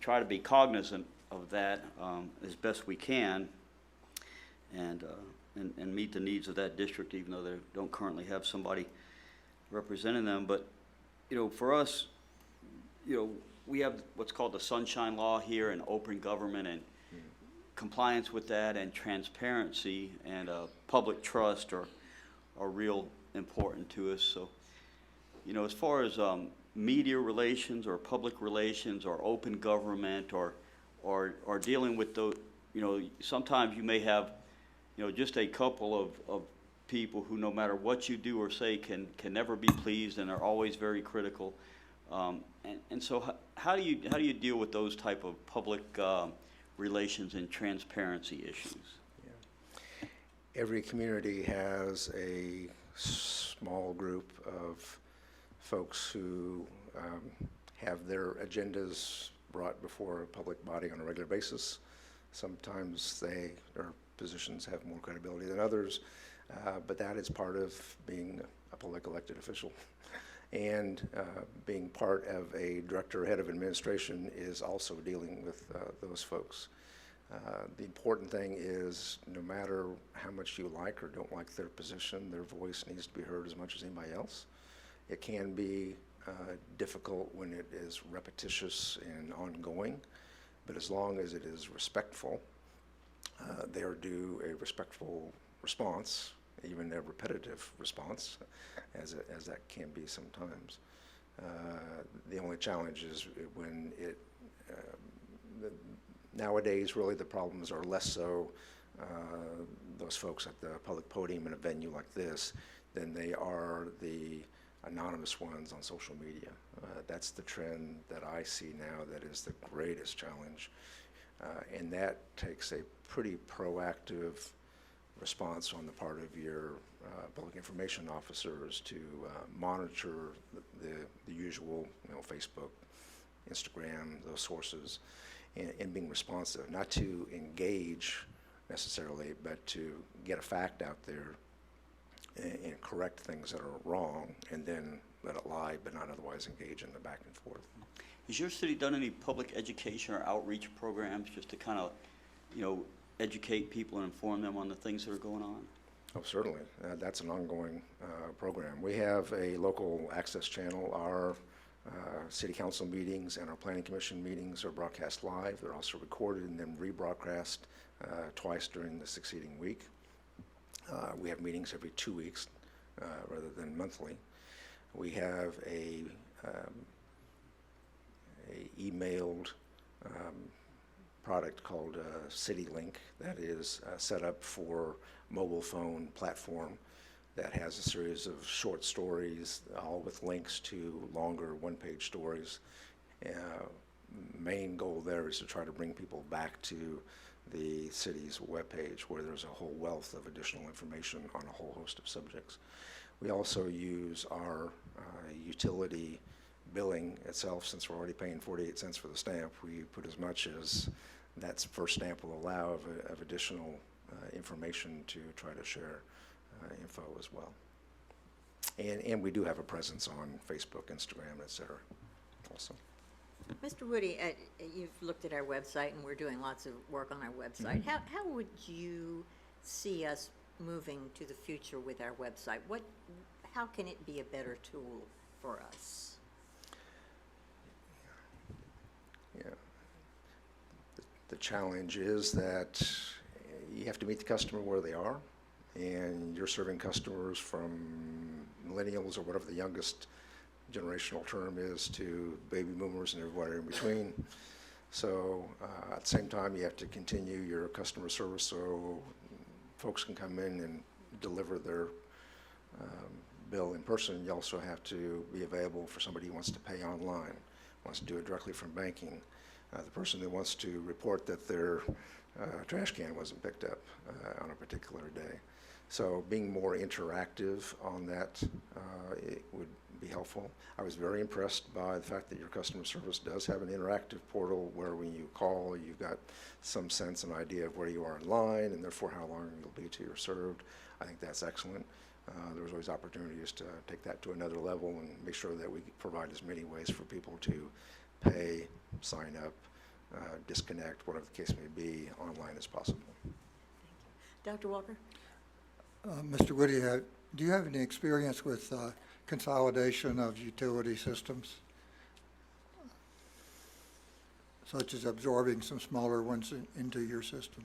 try to be cognizant of that as best we can, and meet the needs of that district, even though they don't currently have somebody representing them. But, for us, we have what's called the Sunshine Law here, and open government, and compliance with that, and transparency and public trust are real important to us. So, as far as media relations or public relations or open government or dealing with those, sometimes you may have, just a couple of people who, no matter what you do or say, can never be pleased and are always very critical. And so how do you deal with those type of public relations and transparency issues? Yeah. Every community has a small group of folks who have their agendas brought before a public body on a regular basis. Sometimes their positions have more credibility than others, but that is part of being a public elected official. And being part of a director or head of administration is also dealing with those folks. The important thing is, no matter how much you like or don't like their position, their voice needs to be heard as much as anybody else. It can be difficult when it is repetitious and ongoing, but as long as it is respectful, they are due a respectful response, even a repetitive response, as that can be sometimes. The only challenge is when nowadays, really, the problems are less so those folks at the public podium in a venue like this than they are the anonymous ones on social media. That's the trend that I see now that is the greatest challenge. And that takes a pretty proactive response on the part of your public information officers to monitor the usual, Facebook, Instagram, those sources, and being responsive, not to engage necessarily, but to get a fact out there and correct things that are wrong, and then let it lie, but not otherwise engage in the back and forth. Has your city done any public education or outreach programs just to kind of, educate people and inform them on the things that are going on? Oh, certainly. That's an ongoing program. We have a local access channel. Our city council meetings and our planning commission meetings are broadcast live. They're also recorded and then rebroadcast twice during the succeeding week. We have meetings every 2 weeks rather than monthly. We have a emailed product called CityLink that is set up for mobile phone platform that has a series of short stories, all with links to longer one-page stories. Main goal there is to try to bring people back to the city's webpage where there's a whole wealth of additional information on a whole host of subjects. We also use our utility billing itself. Since we're already paying 48 cents for the stamp, we put as much as that first stamp will allow of additional information to try to share info as well. And we do have a presence on Facebook, Instagram, et cetera, also. Mr. Woody, you've looked at our website, and we're doing lots of work on our website. How would you see us moving to the future with our website? How can it be a better tool for us? Yeah. The challenge is that you have to meet the customer where they are, and you're serving customers from millennials or whatever the youngest generational term is to baby boomers and everybody in between. So at the same time, you have to continue your customer service so folks can come in and deliver their bill in person. You also have to be available for somebody who wants to pay online, wants to do it directly from banking, the person that wants to report that their trash can wasn't picked up on a particular day. So being more interactive on that it would be helpful. I was very impressed by the fact that your customer service does have an interactive portal where when you call, you've got some sense and idea of where you are in line and therefore how long you'll be till you're served. I think that's excellent. There's always opportunities to take that to another level and make sure that we provide as many ways for people to pay, sign up, disconnect, whatever the case may be, online as possible. Dr. Walker? Mr. Woody, do you have any experience with consolidation of utility systems, such as absorbing some smaller ones into your system?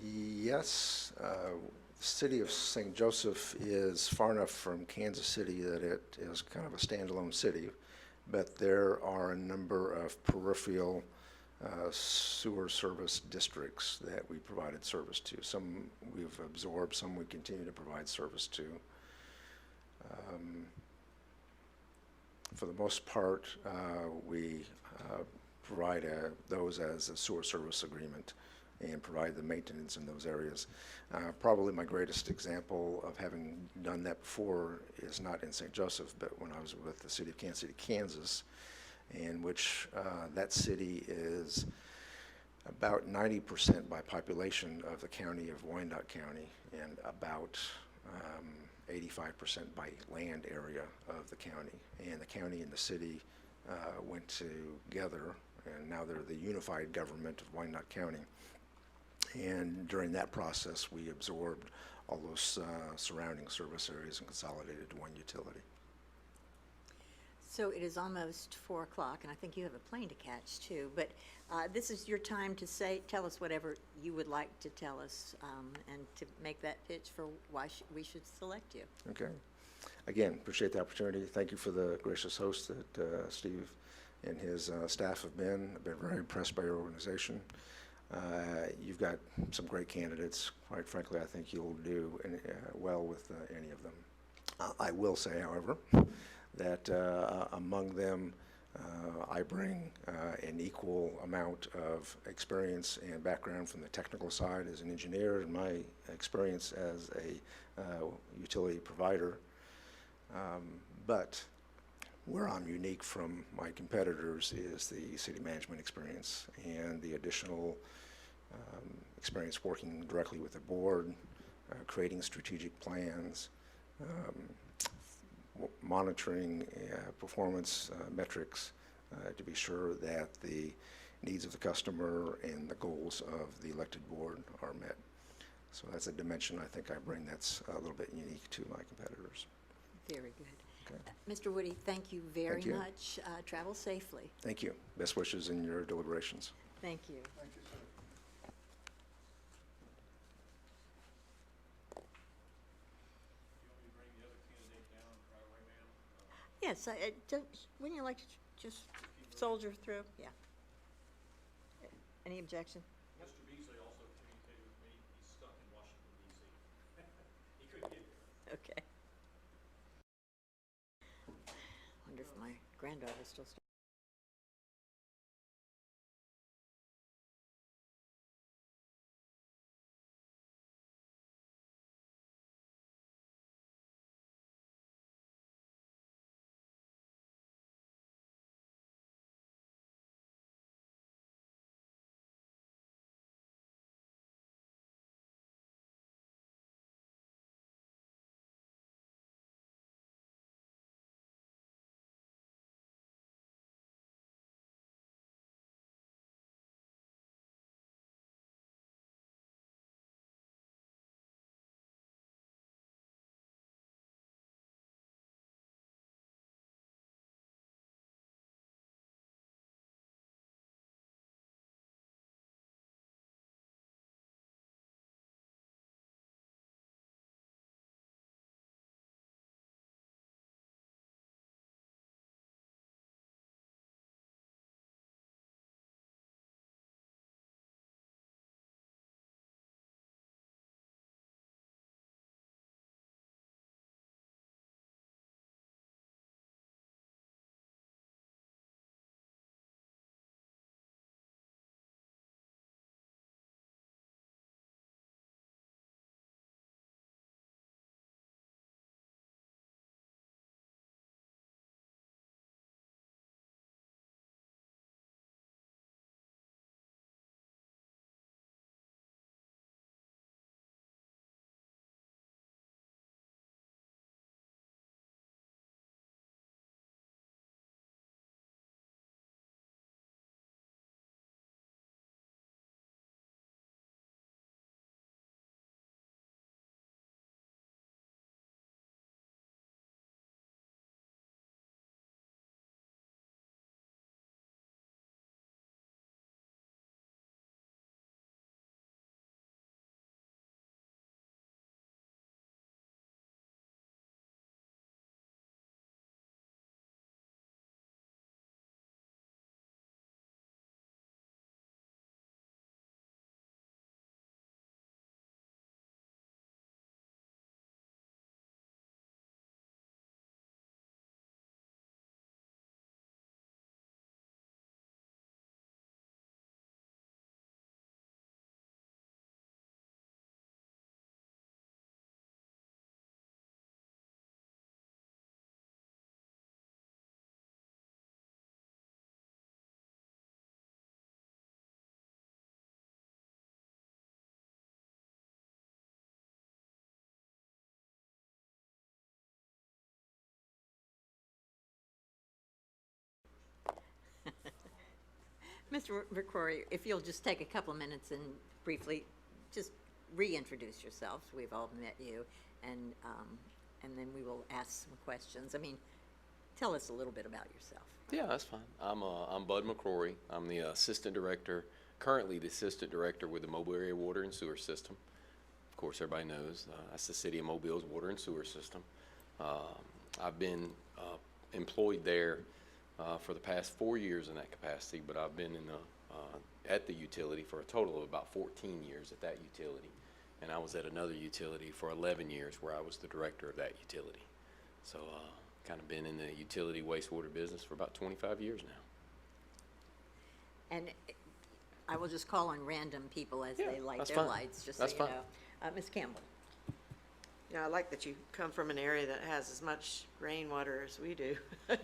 Yes. The city of St. Joseph is far enough from Kansas City that it is kind of a standalone city, but there are a number of peripheral sewer service districts that we provided service to. Some we've absorbed, some we continue to provide service to. For the most part, we provide those as a sewer service agreement and provide the maintenance in those areas. Probably my greatest example of having done that before is not in St. Joseph, but when I was with the city of Kansas City, Kansas, in which that city is about 90% by population of the county of Wyandotte County and about 85% by land area of the county. And the county and the city went together, and now they're the unified government of Wyandotte County. And during that process, we absorbed all those surrounding service areas and consolidated to one utility. So it is almost 4 o'clock, and I think you have a plane to catch too, but this is your time to tell us whatever you would like to tell us and to make that pitch for why we should select you. Okay. Again, appreciate the opportunity. Thank you for the gracious host that Steve and his staff have been. I've been very impressed by your organization. You've got some great candidates. Quite frankly, I think you'll do well with any of them. I will say, however, that among them, I bring an equal amount of experience and background from the technical side as an engineer and my experience as a utility provider. But where I'm unique from my competitors is the city management experience and the additional experience working directly with the board, creating strategic plans, monitoring performance metrics to be sure that the needs of the customer and the goals of the elected board are met. So that's a dimension I think I bring that's a little bit unique to my competitors. Very good. Okay. Mr. Woody, thank you very Thank you. much. Travel safely. Thank you. Best wishes in your deliberations. Thank you. Thank you, sir. Yes, wouldn't you like to just soldier through? Yeah. Any objection? Mr. Beasley also communicated with me, he's stuck in Washington DC. He couldn't get there. Okay. Wonder if my granddaughter's still. Mr. McCrory, if you'll just take a couple of minutes and briefly just reintroduce yourself. We've all met you, and then we will ask some questions. I mean, tell us a little bit about yourself. Yeah, that's fine. I'm Bud McCrory. I'm the assistant director, currently the assistant director with the Mobile Area Water and Sewer System. Of course, everybody knows that's the City of Mobile's water and sewer system. I've been employed there for the past 4 years in that capacity, but I've been in at the utility for a total of about 14 years at that utility. And I was at another utility for 11 years where I was the director of that utility. So kind of been in the utility wastewater business for about 25 years now. And I will just call on random people as Yeah, they light that's their fine. lights, just That's so you fine. know. Ms. Campbell? Yeah, I like that you come from an area that has as much rainwater as we do. That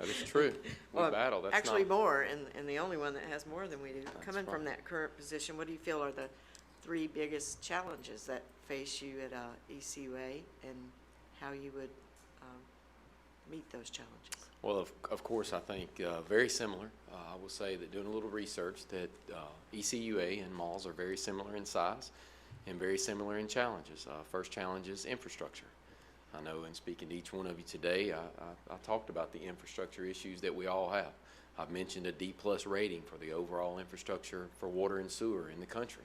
is true. We Well, battle. That's actually not, more, and the only one that has more than we do. Coming from right. that current position, what do you feel are the 3 biggest challenges that face you at ECUA, and how you would meet those challenges? Well, of course, I think very similar. I will say that doing a little research that ECUA and malls are very similar in size and very similar in challenges. First challenge is infrastructure. I know in speaking to each one of you today, I talked about the infrastructure issues that we all have. I've mentioned a D+ rating for the overall infrastructure for water and sewer in the country.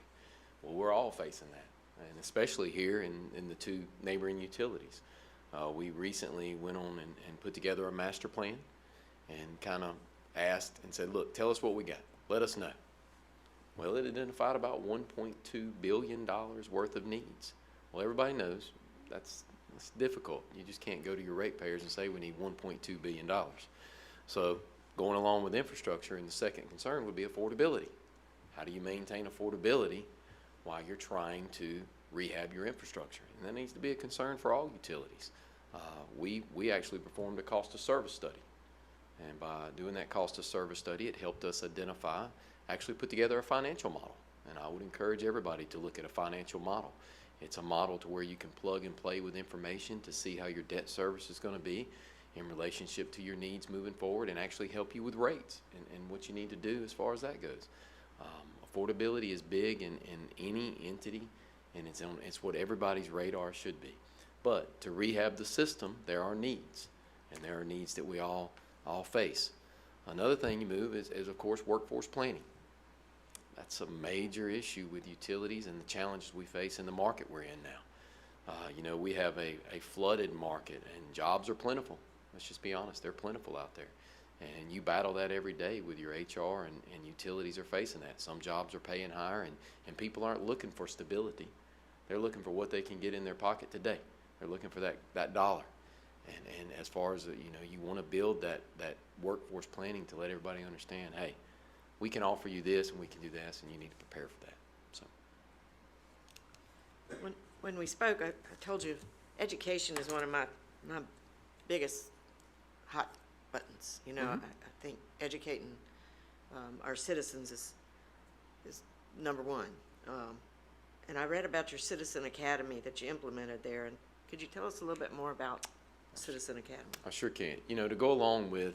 Well, we're all facing that, and especially here in the 2 neighboring utilities. We recently went on and put together a master plan and kind of asked and said, look, tell us what we got. Let us know. Well, it identified about $1.2 billion worth of needs. Well, everybody knows that's difficult. You just can't go to your ratepayers and say we need $1.2 billion. So going along with infrastructure, and the second concern would be affordability. How do you maintain affordability while you're trying to rehab your infrastructure? And that needs to be a concern for all utilities. We actually performed a cost of service study. And by doing that cost of service study, it helped us identify, actually put together a financial model. And I would encourage everybody to look at a financial model. It's a model to where you can plug and play with information to see how your debt service is going to be in relationship to your needs moving forward, and actually help you with rates and what you need to do as far as that goes. Affordability is big in any entity, and it's what everybody's radar should be. But to rehab the system, there are needs, and there are needs that we all face. Another thing you move is of course workforce planning. That's a major issue with utilities and the challenges we face in the market we're in now. You know, we have a flooded market, and jobs are plentiful. Let's just be honest, they're plentiful out there. And you battle that every day with your HR, and utilities are facing that. Some jobs are paying higher, and people aren't looking for stability. They're looking for what they can get in their pocket today. They're looking for that dollar. And as far as, you know, you want to build that workforce planning to let everybody understand, hey, we can offer you this and we can do this, and you need to prepare for that. So. When we spoke, I told you education is one of my biggest hot buttons. You know, I think educating our citizens is number one. And I read about your Citizen Academy that you implemented there, and could you tell us a little bit more about Citizen Academy? I sure can. You know, to go along with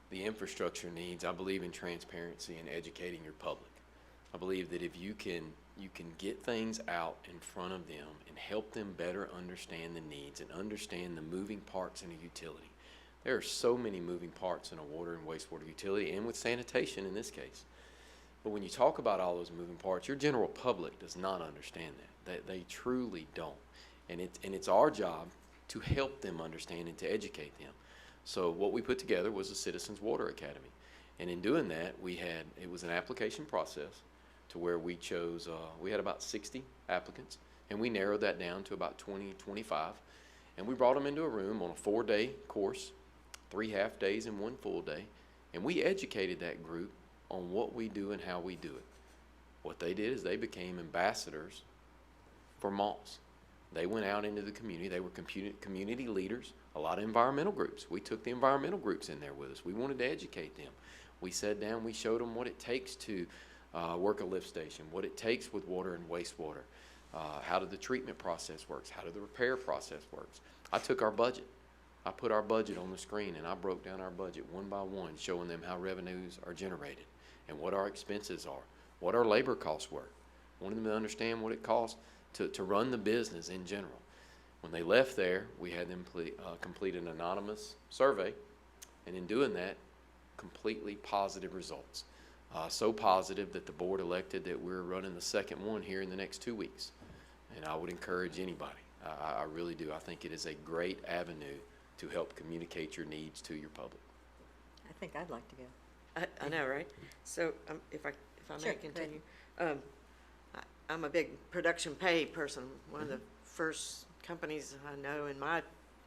the infrastructure needs, I believe in transparency and educating your public. I believe that if you can get things out in front of them and help them better understand the needs and understand the moving parts in a utility. There are so many moving parts in a water and wastewater utility, and with sanitation in this case. But when you talk about all those moving parts, your general public does not understand that. They truly don't. And it's our job to help them understand and to educate them. So what we put together was a Citizens Water Academy. And in doing that, it was an application process to where we chose, we had about 60 applicants, and we narrowed that down to about 20, 25. And we brought them into a room on a 4-day course, 3 half days and 1 full day, and we educated that group on what we do and how we do it. What they did is they became ambassadors for MALS. They went out into the community. They were community leaders, a lot of environmental groups. We took the environmental groups in there with us. We wanted to educate them. We sat down, we showed them what it takes to work a lift station, what it takes with water and wastewater, how the treatment process works, how the repair process works. I took our budget. I put our budget on the screen, and I broke down our budget one by one, showing them how revenues are generated and what our expenses are, what our labor costs were. Wanted them to understand what it costs to run the business in general. When they left there, we had them complete an anonymous survey, and in doing that, completely positive results. So positive that the board elected that we're running the second one here in the next 2 weeks. And I would encourage anybody, I really do. I think it is a great avenue to help communicate your needs to your public. I think I'd like to go. I know, right? So if I Sure, may go ahead. continue. I'm a big production pay person. One of the first companies I know in my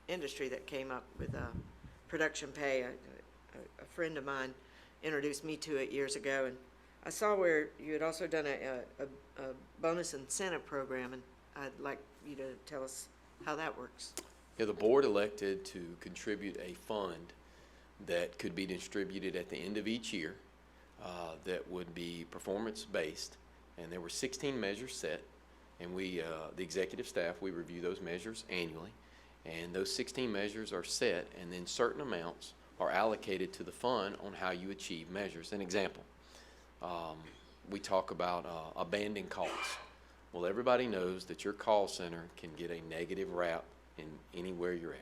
industry that came up with production pay, a friend of mine introduced me to it years ago, and I saw where you had also done a bonus incentive program, and I'd like you to tell us how that works. Yeah, the board elected to contribute a fund that could be distributed at the end of each year that would be performance-based, and there were 16 measures set, and we, the executive staff, we review those measures annually, and those 16 measures are set, and then certain amounts are allocated to the fund on how you achieve measures. An example, we talk about abandoned calls. Well, everybody knows that your call center can get a negative rap in anywhere you're at.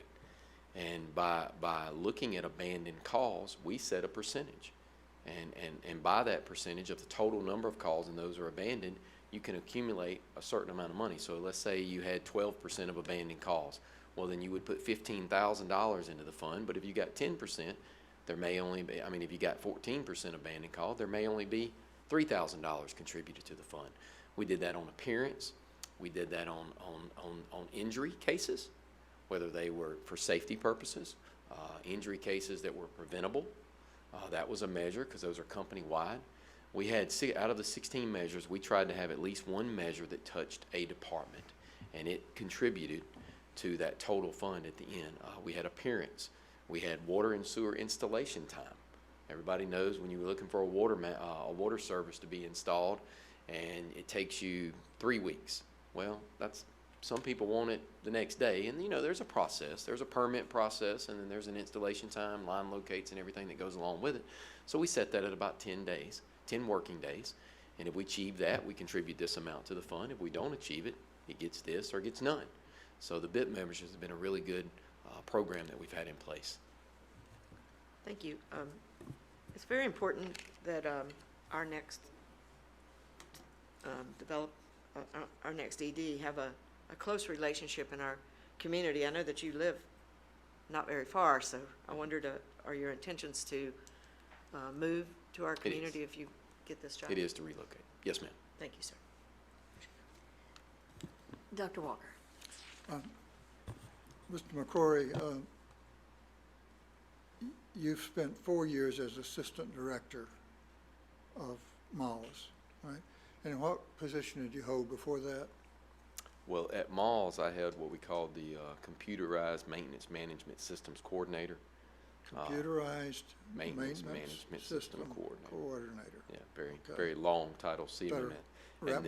And by looking at abandoned calls, we set a percentage. And by that percentage of the total number of calls, and those are abandoned, you can accumulate a certain amount of money. So let's say you had 12% of abandoned calls. Well, then you would put $15,000 into the fund, but if you got 10%, There may only be, I mean, if you got 14% abandoned call, there may only be $3,000 contributed to the fund. We did that on appearance. We did that on injury cases, whether they were for safety purposes, injury cases that were preventable. That was a measure because those are company-wide. We had, out of the 16 measures, we tried to have at least one measure that touched a department, and it contributed to that total fund at the end. We had appearance. We had water and sewer installation time. Everybody knows when you're looking for a water service to be installed, and it takes you 3 weeks. Well, some people want it the next day, and you know there's a process. There's a permit process, and then there's an installation time, line locates, and everything that goes along with it. So we set that at about 10 days, 10 working days, and if we achieve that, we contribute this amount to the fund. If we don't achieve it, it gets this or gets none. So the BIP memberships have been a really good program that we've had in place. Thank you. It's very important that our next our next ED have a close relationship in our community. I know that you live not very far, so I wondered, are your intentions to move to our community if you get this job? It is to relocate. Yes, ma'am. Thank you, sir. Dr. Walker. Mr. McCrory, you've spent 4 years as Assistant Director of malls, right? And what position did you hold before that? Well, at malls, I had what we called the Computerized Maintenance Management Systems Coordinator. Computerized Maintenance Management System Coordinator. Yeah, very, Okay. very long title, CMM. Better wrap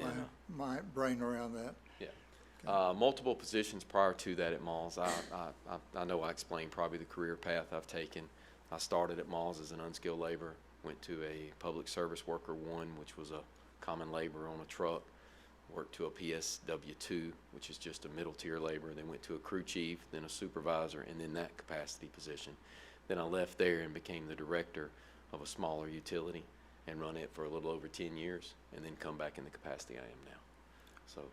my brain around that. Multiple positions prior to that at malls. I know I explained probably the career path I've taken. I started at malls as an unskilled laborer, went to a public service worker 1, which was a common laborer on a truck, worked to a PSW2, which is just a middle tier laborer, then went to a crew chief, then a supervisor, and then that capacity position. Then I left there and became the director of a smaller utility and run it for a little over 10 years, and then come back in the capacity I am now. So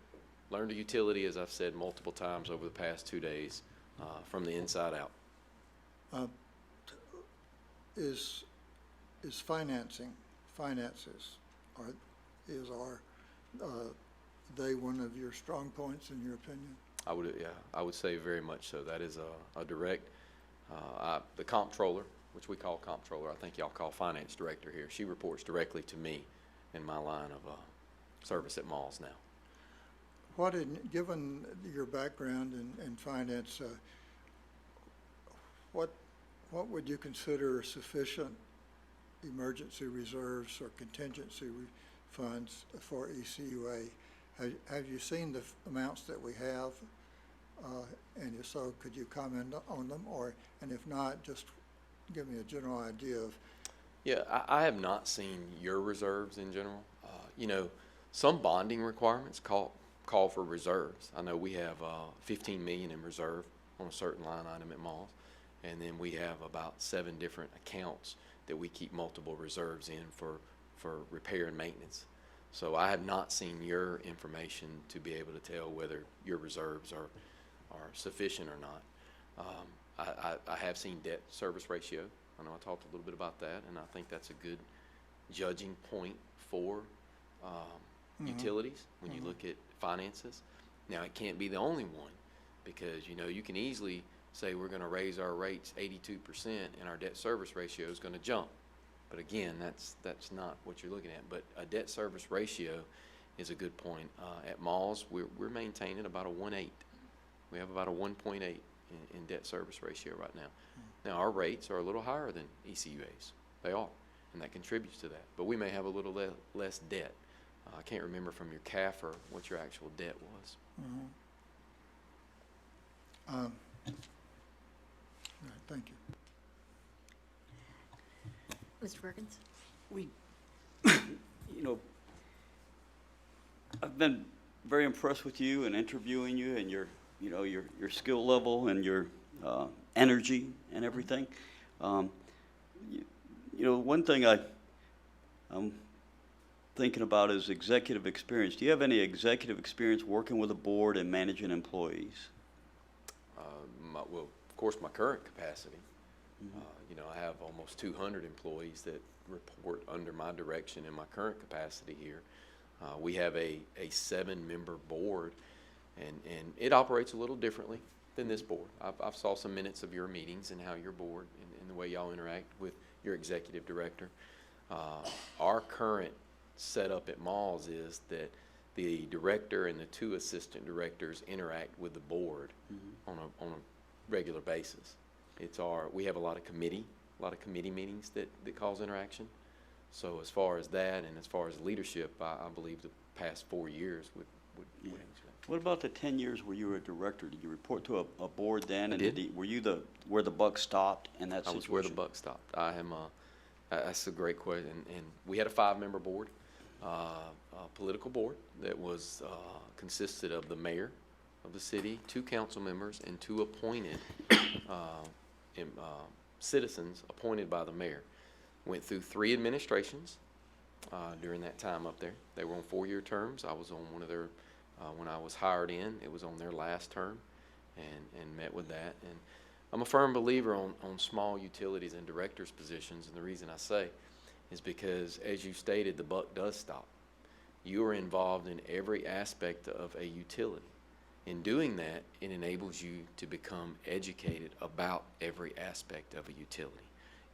learned a utility, as I've said multiple times over the past 2 days, from the inside out. Is finances, they one of your strong points in your opinion? I would say very much so. That is a direct, the comptroller, which we call comptroller, I think y'all call finance director here. She reports directly to me in my line of service at malls now. Given your background in finance, what would you consider sufficient emergency reserves or contingency funds for ECUA? Have you seen the amounts that we have? And if so, could you comment on them? And if not, just give me a general idea of. Yeah, I have not seen your reserves in general. You know, some bonding requirements call for reserves. I know we have $15 million in reserve on a certain line item at malls, and then we have about 7 different accounts that we keep multiple reserves in for repair and maintenance. So I have not seen your information to be able to tell whether your reserves are sufficient or not. I have seen debt service ratio. I know I talked a little bit about that, and I think that's a good judging point for utilities when you look at finances. Now, it can't be the only one, because you know you can easily say we're going to raise our rates 82% and our debt service ratio is going to jump. But again, that's not what you're looking at. But a debt service ratio is a good point. At malls, we're maintaining about a 1.8. We have about a 1.8 in debt service ratio right now. Now, our rates are a little higher than ECUA's. They are, and that contributes to that. But we may have a little less debt. I can't remember from your CAFR what your actual debt was. All right, thank you. Mr. Perkins? You know, I've been very impressed with you and interviewing you and your skill level and your energy and everything. One thing I'm thinking about is executive experience. Do you have any executive experience working with a board and managing employees? Well, of course, my current capacity. You know, I have almost 200 employees that report under my direction in my current capacity here. We have a 7-member board, and it operates a little differently than this board. I've saw some minutes of your meetings and how your board and the way y'all interact with your executive director. Our current setup at Malls is that the director and the 2 assistant directors interact with the board on a regular basis. We have a lot of committee meetings that cause interaction. So as far as that and as far as leadership, I believe the past 4 years would answer that. What about the 10 years where you were a director? Did you report to a board then? I And did. Were you where the buck stopped in that I situation? was where the buck stopped. That's a great question. And we had a 5-member board, a political board that was consisted of the mayor of the city, 2 council members, and 2 appointed citizens appointed by the mayor. Went through 3 administrations during that time up there. They were on 4-year terms. I was on one of their, when I was hired in, it was on their last term, and met with that. And I'm a firm believer on small utilities and directors' positions, and the reason I say is because, as you stated, the buck does stop. You are involved in every aspect of a utility. In doing that, it enables you to become educated about every aspect of a utility.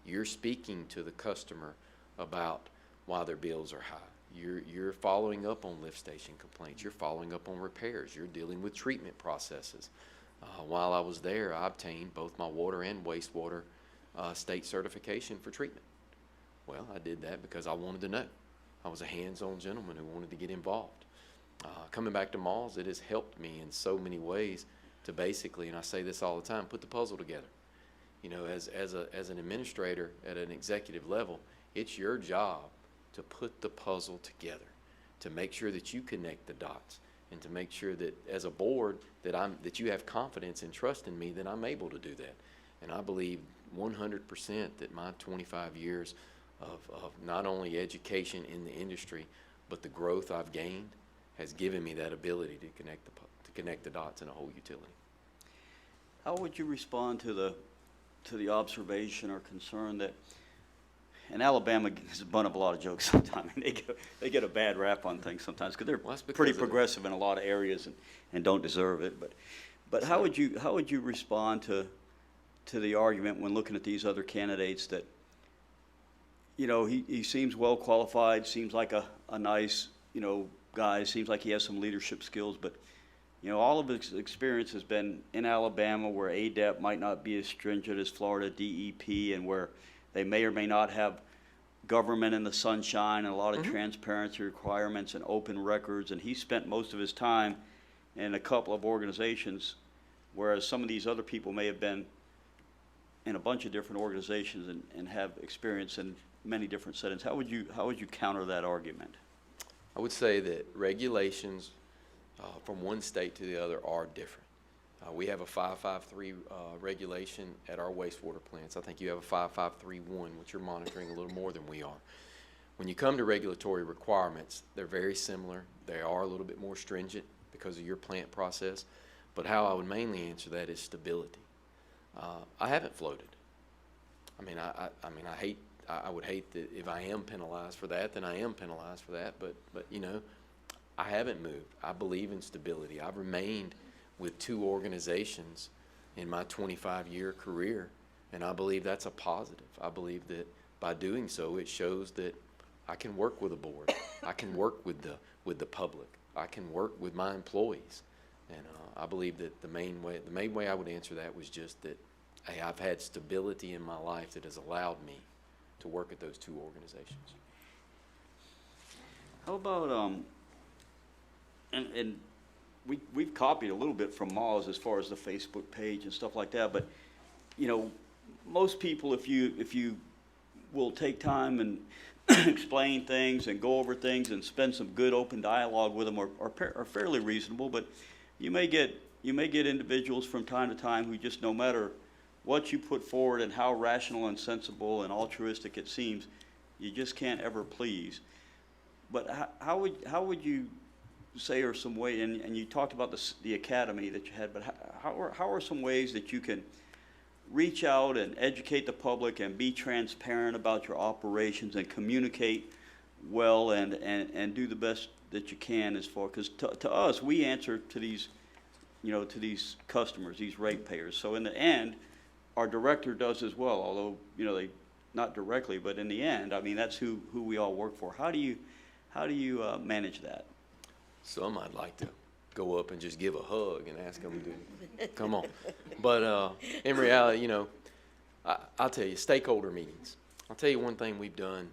You're speaking to the customer about why their bills are high. You're following up on lift station complaints. You're following up on repairs. You're dealing with treatment processes. While I was there, I obtained both my water and wastewater state certification for treatment. Well, I did that because I wanted to know. I was a hands-on gentleman who wanted to get involved. Coming back to Malls, it has helped me in so many ways to basically, and I say this all the time, put the puzzle together. You know, as an administrator at an executive level, it's your job to put the puzzle together, to make sure that you connect the dots, and to make sure that as a board that you have confidence and trust in me that I'm able to do that. And I believe 100% that my 25 years of not only education in the industry, but the growth I've gained has given me that ability to connect the dots in a whole utility. How would you respond to the observation or concern that, and Alabama is a butt of a lot of jokes sometimes. They get a bad rap on things sometimes because Well, that's they're because pretty of it. progressive in a lot of areas and don't deserve it. But how would you respond to the argument when looking at these other candidates that, you know, he seems well qualified, seems like a nice, you know, guy, seems like he has some leadership skills, but you know, all of his experience has been in Alabama, where ADEP might not be as stringent as Florida DEP, and where they may or may not have government in the sunshine and a lot of transparency requirements and open records. And he spent most of his time in a couple of organizations, whereas some of these other people may have been in a bunch of different organizations and have experience in many different settings. How would you counter that argument? I would say that regulations from one state to the other are different. We have a 553 regulation at our wastewater plants. I think you have a 5531, which you're monitoring a little more than we are. When you come to regulatory requirements, they're very similar. They are a little bit more stringent because of your plant process. But how I would mainly answer that is stability. I haven't floated. I would hate that if I am penalized for that, then I am penalized for that. But you know, I haven't moved. I believe in stability. I've remained with 2 organizations in my 25-year career, and I believe that's a positive. I believe that by doing so, it shows that I can work with a board. I can work with the public. I can work with my employees, and I believe that the main way I would answer that was just that, hey, I've had stability in my life that has allowed me to work at those 2 organizations. How about and we've copied a little bit from Moz as far as the Facebook page and stuff like that, but you know, most people, if you will take time and explain things and go over things and spend some good open dialogue with them, are fairly reasonable. But you may get individuals from time to time who just, no matter what you put forward and how rational and sensible and altruistic it seems, you just can't ever please. But how would you say, or some way, and you talked about the academy that you had, but how are some ways that you can reach out and educate the public and be transparent about your operations and communicate well and do the best that you can as far, because to us, we answer to these, to these customers, these ratepayers. So in the end, our director does as well, although, they, not directly, but in the end, I mean, that's who we all work for. How do you manage that? Some I'd like to go up and just give a hug and ask them to come on. But in reality, I'll tell you, stakeholder meetings. I'll tell you one thing we've done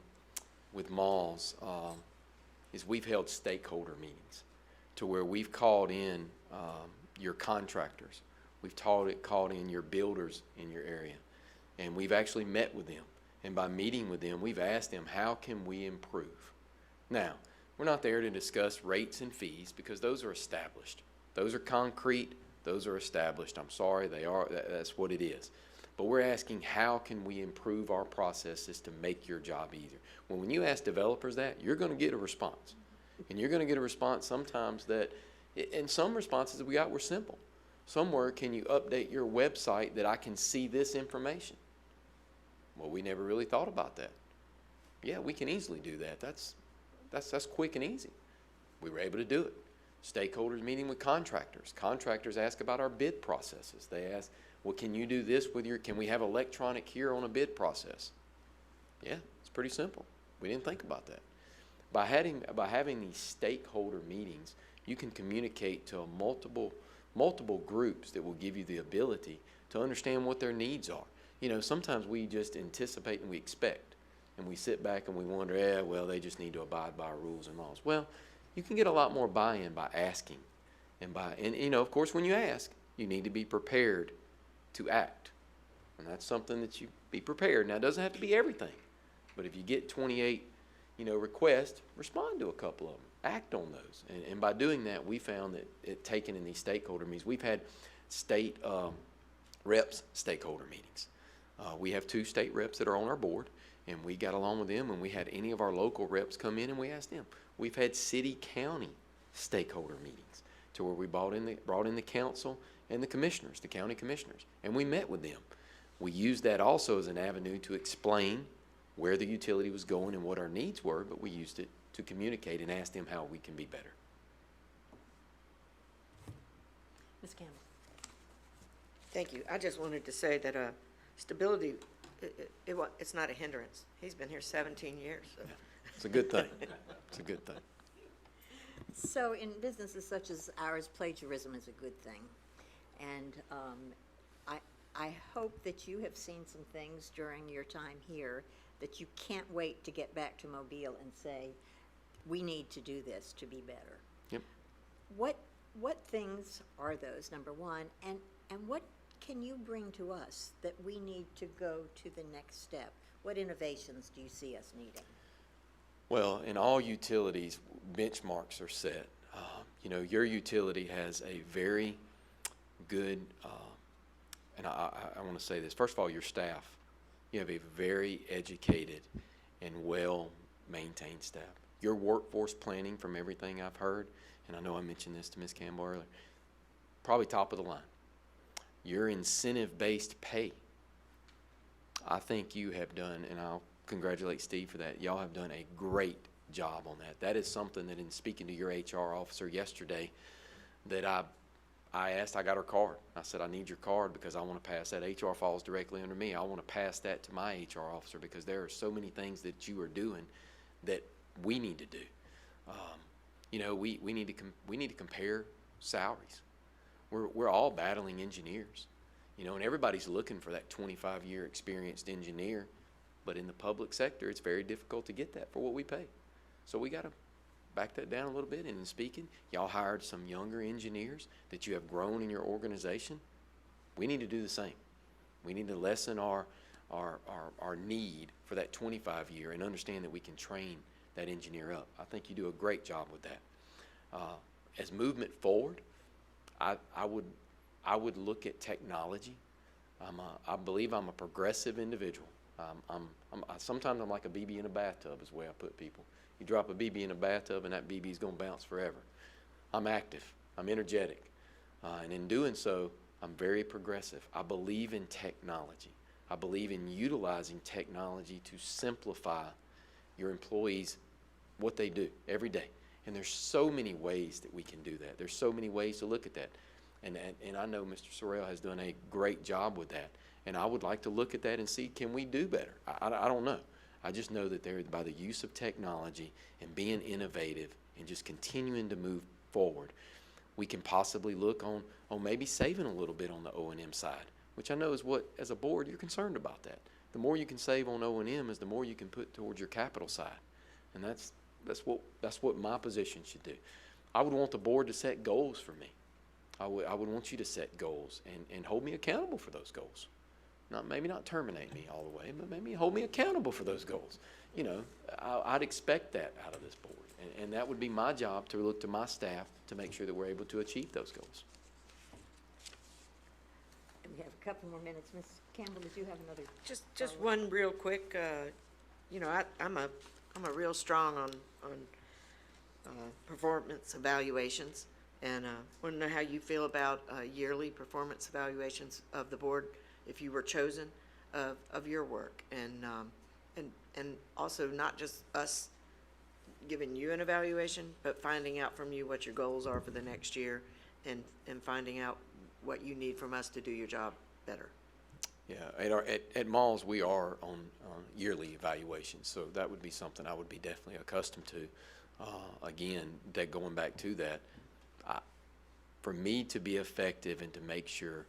with malls is we've held stakeholder meetings to where we've called in your contractors. We've called in your builders in your area, and we've actually met with them. And by meeting with them, we've asked them, how can we improve? Now, we're not there to discuss rates and fees because those are established. Those are concrete. Those are established. I'm sorry, they are. That's what it is. But we're asking, how can we improve our processes to make your job easier? Well, when you ask developers that, you're going to get a response. And you're going to get a response sometimes that, and some responses that we got were simple. Some were, can you update your website that I can see this information? Well, we never really thought about that. Yeah, we can easily do that. That's quick and easy. We were able to do it. Stakeholders meeting with contractors. Contractors ask about our bid processes. They ask, well, can you do this with can we have electronic here on a bid process? Yeah, it's pretty simple. We didn't think about that. By having these stakeholder meetings, you can communicate to multiple groups that will give you the ability to understand what their needs are. Sometimes we just anticipate and we expect, and we sit back and we wonder, well, they just need to abide by our rules and laws. Well, you can get a lot more buy-in by asking, and of course, when you ask, you need to be prepared to act, and that's something that you be prepared. Now, it doesn't have to be everything, but if you get 28, requests, respond to a couple of them, act on those, and by doing that, we found that taken in these stakeholder meetings, we've had state reps stakeholder meetings. We have 2 state reps that are on our board, and we got along with them, and we had any of our local reps come in and we asked them. We've had city-county stakeholder meetings to where we brought in the council and the commissioners, the county commissioners, and we met with them. We used that also as an avenue to explain where the utility was going and what our needs were, but we used it to communicate and ask them how we can be better. Ms. Campbell? Thank you. I just wanted to say that stability, it's not a hindrance. He's been here 17 years. So. It's a good thing. It's a good thing. So in businesses such as ours, plagiarism is a good thing. And I hope that you have seen some things during your time here that you can't wait to get back to Mobile and say, we need to do this to be better. Yep. What things are those, number one, and what can you bring to us that we need to go to the next step? What innovations do you see us needing? Well, in all utilities, benchmarks are set. Your utility has a very good, and I want to say this. First of all, your staff. You have a very educated and well-maintained staff. Your workforce planning, from everything I've heard, and I know I mentioned this to Ms. Campbell earlier, probably top of the line. Your incentive-based pay, I think you have done, and I'll congratulate Steve for that. Y'all have done a great job on that. That is something that, in speaking to your HR officer yesterday, that I asked, I got her card. I said, I need your card because I want to pass that. HR falls directly under me. I want to pass that to my HR officer because there are so many things that you are doing that we need to do. We need to compare salaries. We're all battling engineers, and everybody's looking for that 25-year experienced engineer, but in the public sector, it's very difficult to get that for what we pay. So we got to back that down a little bit. And in speaking, y'all hired some younger engineers that you have grown in your organization. We need to do the same. We need to lessen our need for that 25-year and understand that we can train that engineer up. I think you do a great job with that. As movement forward, I would look at technology. I believe I'm a progressive individual. Sometimes I'm like a BB in a bathtub is the way I put people. You drop a BB in a bathtub and that BB is going to bounce forever. I'm active. I'm energetic. And in doing so, I'm very progressive. I believe in technology. I believe in utilizing technology to simplify your employees what they do every day. And there's so many ways that we can do that. There's so many ways to look at that. And I know Mr. Sorrell has done a great job with that. And I would like to look at that and see, can we do better? I don't know. I just know that there, by the use of technology and being innovative and just continuing to move forward, we can possibly look on maybe saving a little bit on the O&M side, which I know is what, as a board, you're concerned about that. The more you can save on O&M is the more you can put towards your capital side. And that's what my position should do. I would want the board to set goals for me. I would want you to set goals and hold me accountable for those goals. Maybe not terminate me all the way, but maybe hold me accountable for those goals. You know, I'd expect that out of this board. And that would be my job, to look to my staff to make sure that we're able to achieve those goals. We have a couple more minutes. Ms. Campbell, did you have another? Just one real quick, you know, I'm a real strong on performance evaluations, and want to know how you feel about yearly performance evaluations of the board if you were chosen of your work, and also not just us giving you an evaluation, but finding out from you what your goals are for the next year, and finding out what you need from us to do your job better. Yeah, at malls we are on yearly evaluations, so that would be something I would be definitely accustomed to. Again, that going back to that, for me to be effective and to make sure,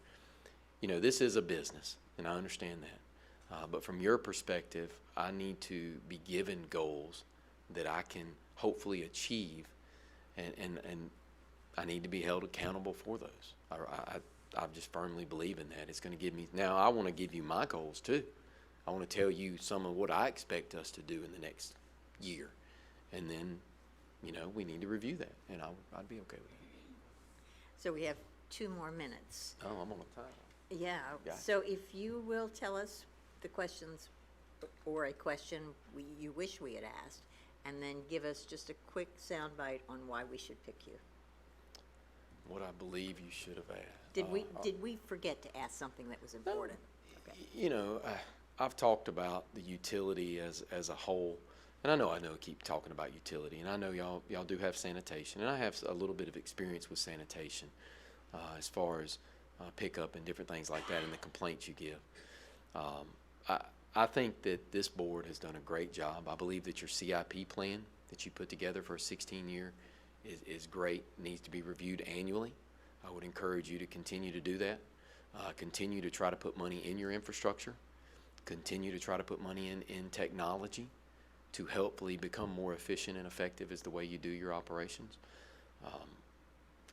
you know, this is a business, and I understand that. But from your perspective, I need to be given goals that I can hopefully achieve, and I need to be held accountable for those. I just firmly believe in that. It's going to give me, now I want to give you my goals too. I want to tell you some of what I expect us to do in the next year. And then, you know, we need to review that, and I'd be okay with that. So we have 2 more minutes. Oh, I'm on a time. Yeah, Yeah. so if you will tell us the questions or a question you wish we had asked, and then give us just a quick soundbite on why we should pick you. What I believe you should have asked. Did we forget to ask something that was important? Okay. You know, I've talked about the utility as a whole, and I know keep talking about utility, and I know y'all do have sanitation, and I have a little bit of experience with sanitation as far as pickup and different things like that and the complaints you give. I think that this board has done a great job. I believe that your CIP plan that you put together for a 16-year is great, needs to be reviewed annually. I would encourage you to continue to do that. Continue to try to put money in your infrastructure. Continue to try to put money in technology to hopefully become more efficient and effective as the way you do your operations.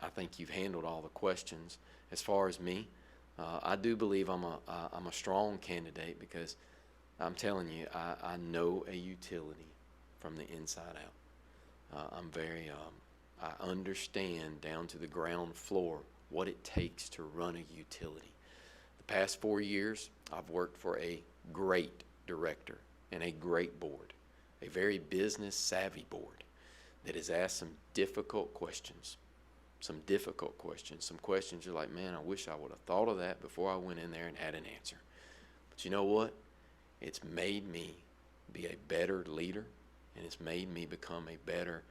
I think you've handled all the questions. As far as me, I do believe I'm a strong candidate, because I'm telling you, I know a utility from the inside out. I understand down to the ground floor what it takes to run a utility. The past 4 years, I've worked for a great director and a great board, a very business savvy board that has asked some difficult questions. Some questions you're like, man, I wish I would have thought of that before I went in there and had an answer. But you know what? It's made me be a better leader, and it's made me become a better,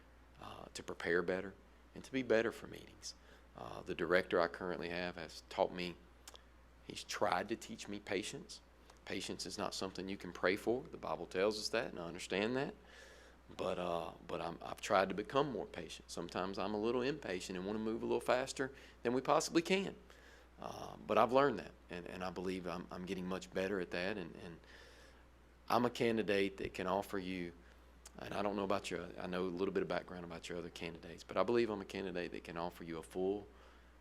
to prepare better and to be better for meetings. The director I currently have has taught me, he's tried to teach me patience. Patience is not something you can pray for. The Bible tells us that, and I understand that. But I've tried to become more patient. Sometimes I'm a little impatient and want to move a little faster than we possibly can. But I've learned that, and I believe I'm getting much better at that. And I'm a candidate that can offer you, and I don't know about you, I know a little bit of background about your other candidates, but I believe I'm a candidate that can offer you a full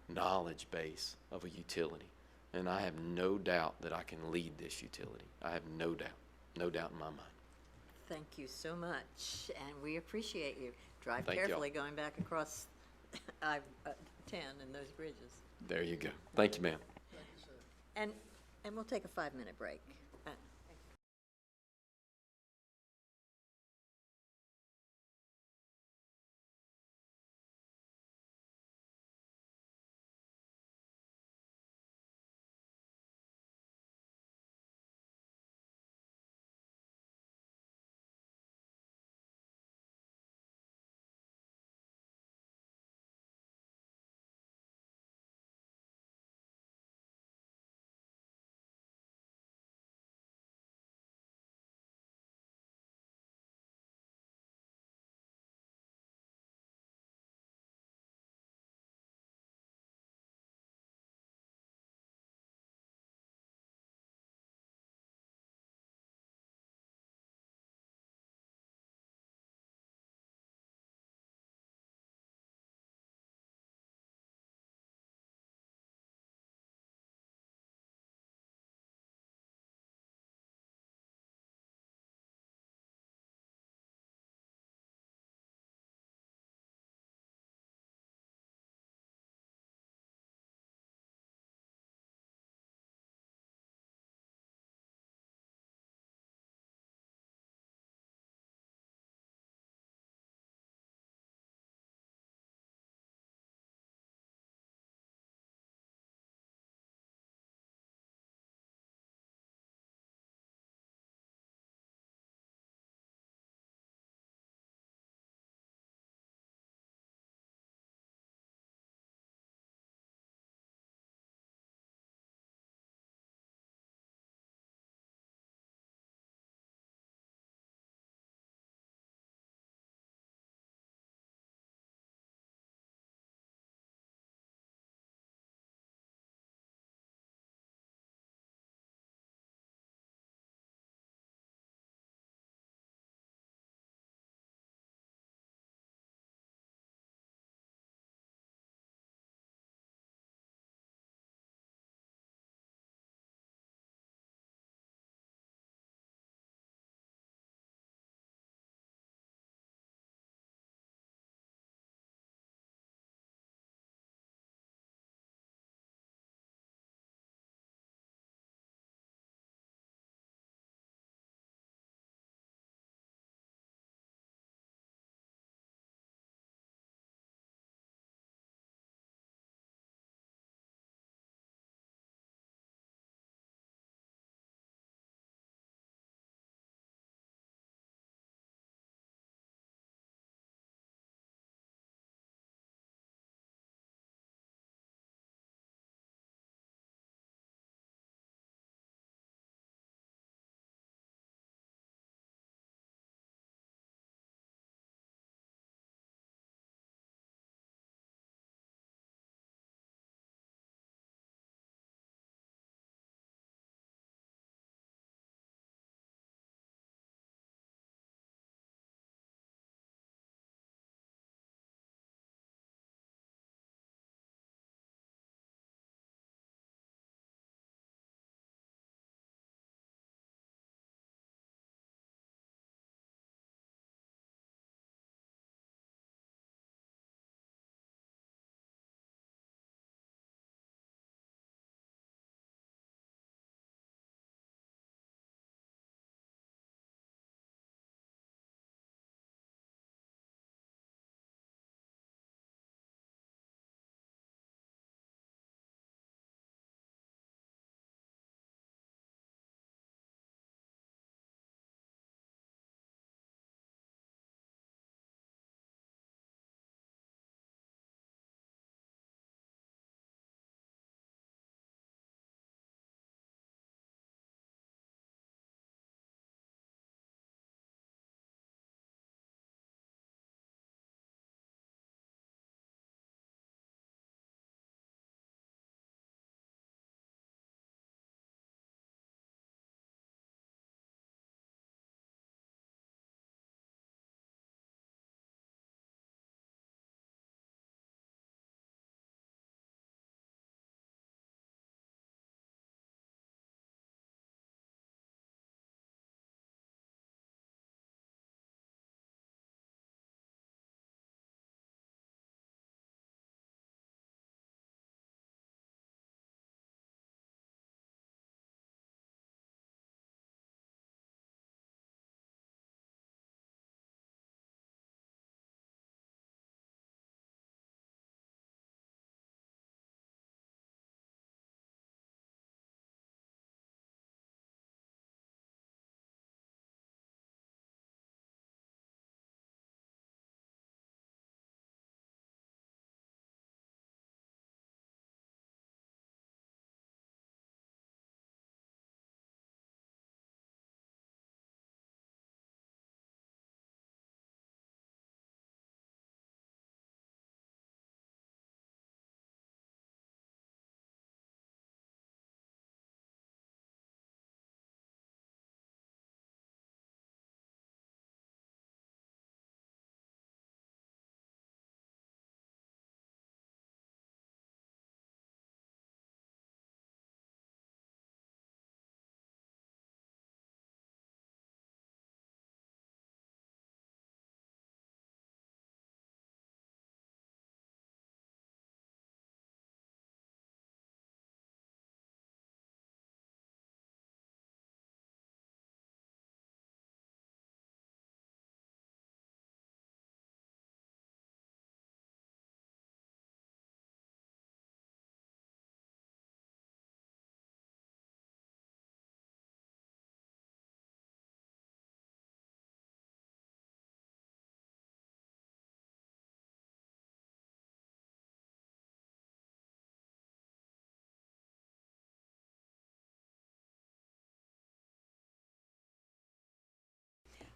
knowledge base of a utility. And I have no doubt that I can lead this utility. I have no doubt in my mind. Thank you so much, and we appreciate you. Drive Thank y'all. carefully going back across I-10 and those bridges. There you go. Thank you, ma'am. And we'll take a 5-minute break.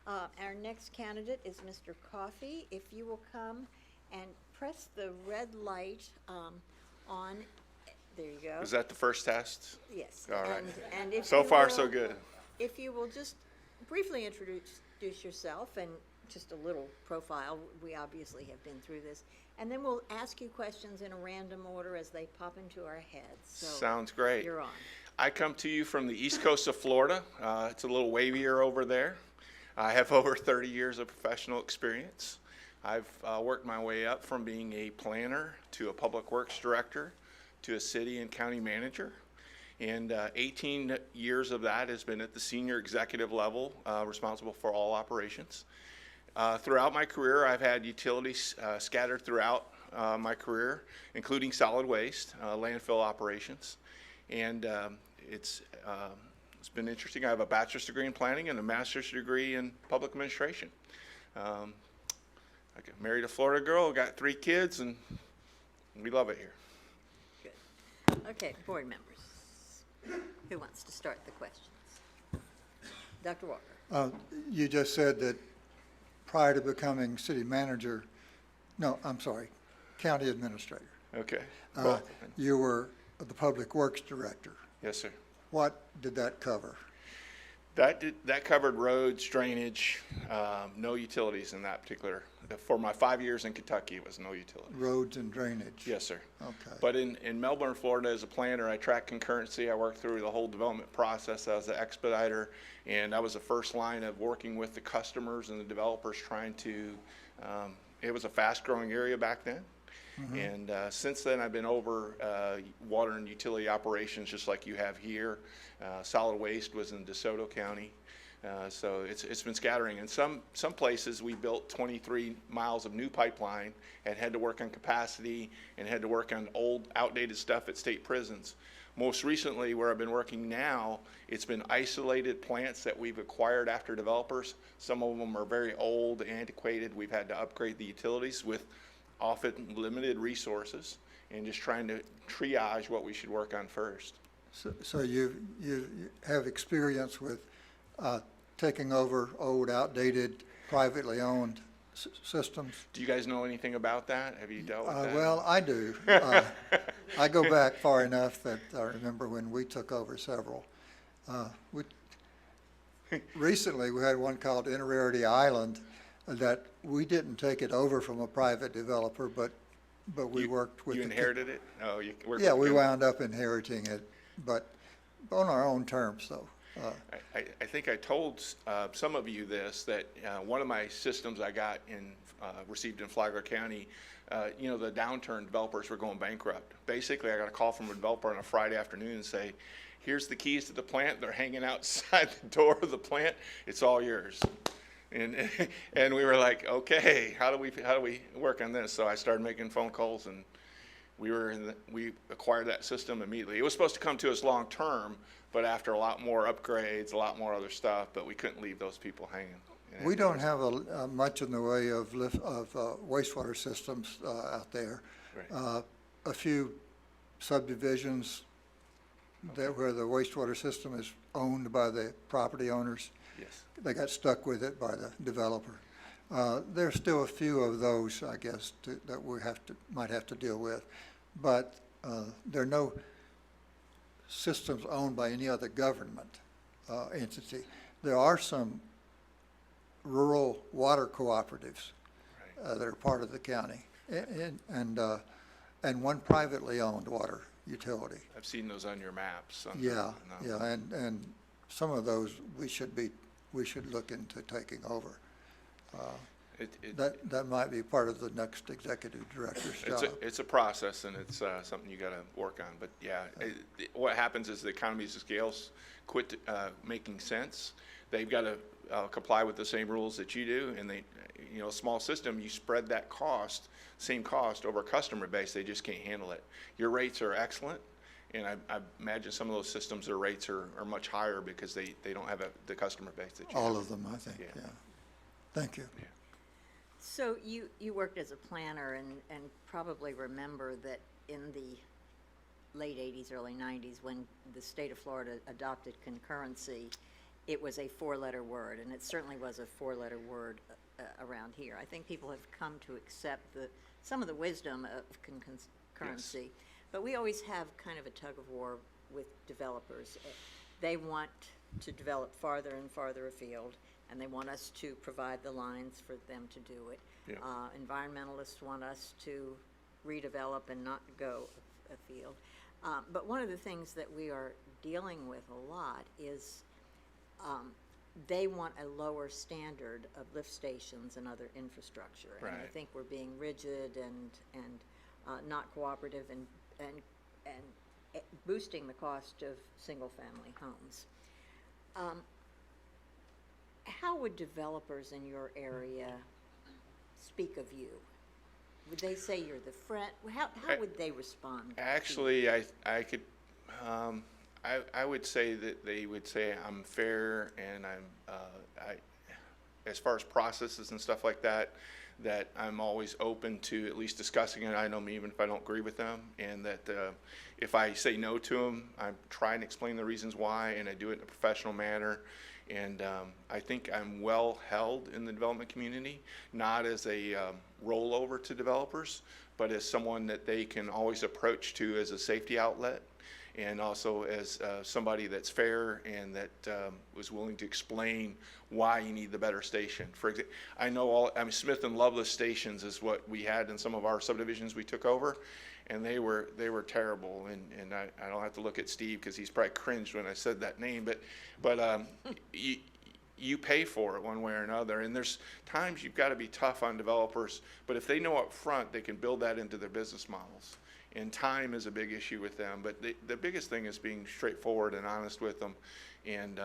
Our next candidate is Mr. Coffey. If you will come and press the red light on, there you go. Is that the first test? Yes. All right. And if So you far, so will- good. If you will just briefly introduce yourself and just a little profile, we obviously have been through this, and then we'll ask you questions in a random order as they pop into our heads. So Sounds great. you're on. I come to you from the east coast of Florida. It's a little wavier over there. I have over 30 years of professional experience. I've worked my way up from being a planner to a public works director to a city and county manager. And 18 years of that has been at the senior executive level, responsible for all operations. Throughout my career, I've had utilities scattered throughout my career, including solid waste, landfill operations. And it's been interesting. I have a bachelor's degree in planning and a master's degree in public administration. I got married a Florida girl, got 3 kids, and we love it here. Good. Okay, board members. Who wants to start the questions? Dr. Walker. You just said that prior to becoming city manager, no, I'm sorry, county administrator, Okay. Well, you were the public works director. yes, sir. What did that cover? That covered roads, drainage, no utilities in that particular. For my 5 years in Kentucky, it was no utilities. Roads and drainage? Yes, sir. Okay. But in Melbourne, Florida, as a planner, I tracked concurrency. I worked through the whole development process as an expediter, and I was the first line of working with the customers and the developers trying to, it was a fast-growing area back then. And since then, I've been over water and utility operations, just like you have here. Solid waste was in DeSoto County. So it's been scattering. In some places, we built 23 miles of new pipeline and had to work on capacity and had to work on old, outdated stuff at state prisons. Most recently, where I've been working now, it's been isolated plants that we've acquired after developers. Some of them are very old, antiquated. We've had to upgrade the utilities with often limited resources and just trying to triage what we should work on first. So you have experience with taking over old, outdated, privately owned systems? Do you guys know anything about that? Have you dealt with that? Well, I do. I go back far enough that I remember when we took over several. Recently, we had one called Innerarity Island that we didn't take it over from a private developer, but we worked with. You inherited it? Oh, you worked Yeah, with we the- wound up inheriting it, but on our own terms, though. I think I told some of you this, that one of my systems I got received in Flagler County, the downturn, developers were going bankrupt. Basically, I got a call from a developer on a Friday afternoon and say, here's the keys to the plant. They're hanging outside the door of the plant. It's all yours. And we were like, okay, how do we work on this? So I started making phone calls, and we acquired that system immediately. It was supposed to come to us long term, but after a lot more upgrades, a lot more other stuff, but we couldn't leave those people hanging. We don't have much in the way of wastewater systems out there. Right. A few subdivisions where the wastewater system is owned by the property owners. Yes. They got stuck with it by the developer. There's still a few of those, I guess, that we might have to deal with. But there are no systems owned by any other government entity. There are some rural water cooperatives that are part of the county, and one privately owned water utility. I've seen those on your maps. Yeah, and some of those we should look into taking over. That might be part of the next executive director's job. It's a process, and it's something you got to work on. But yeah, what happens is the economies of scale quit making sense. They've got to comply with the same rules that you do, and a small system, you spread that same cost over a customer base. They just can't handle it. Your rates are excellent, and I imagine some of those systems, their rates are much higher because they don't have the customer base that you have. All of them, I think, yeah. Thank you. Yeah. So you worked as a planner and probably remember that in the late 80s, early 90s, when the state of Florida adopted concurrency, it was a four-letter word, and it certainly was a four-letter word around here. I think people have come to accept some of the wisdom of concurrency. But we always have kind of a tug of war with developers. They want to develop farther and farther afield, and they want us to provide the lines for them to do it. Yeah. Environmentalists want us to redevelop and not go afield. But one of the things that we are dealing with a lot is they want a lower standard of lift stations and other infrastructure. And I Right. think we're being rigid and not cooperative and boosting the cost of single-family homes. How would developers in your area speak of you? Would they say you're the friend? How would they respond? to you? Actually, I could, I would say that they would say I'm fair and as far as processes and stuff like that, that I'm always open to at least discussing it. I know me, even if I don't agree with them, and that if I say no to them, I try and explain the reasons why, and I do it in a professional manner. And I think I'm well held in the development community, not as a rollover to developers, but as someone that they can always approach to as a safety outlet, and also as somebody that's fair and that was willing to explain why you need the better station. For example, I mean, Smith and Loveless stations is what we had in some of our subdivisions we took over, and they were terrible. And I don't have to look at Steve because he's probably cringed when I said that name, but you pay for it one way or another. And there's times you've got to be tough on developers, but if they know up front, they can build that into their business models. And time is a big issue with them, but the biggest thing is being straightforward and honest with them, and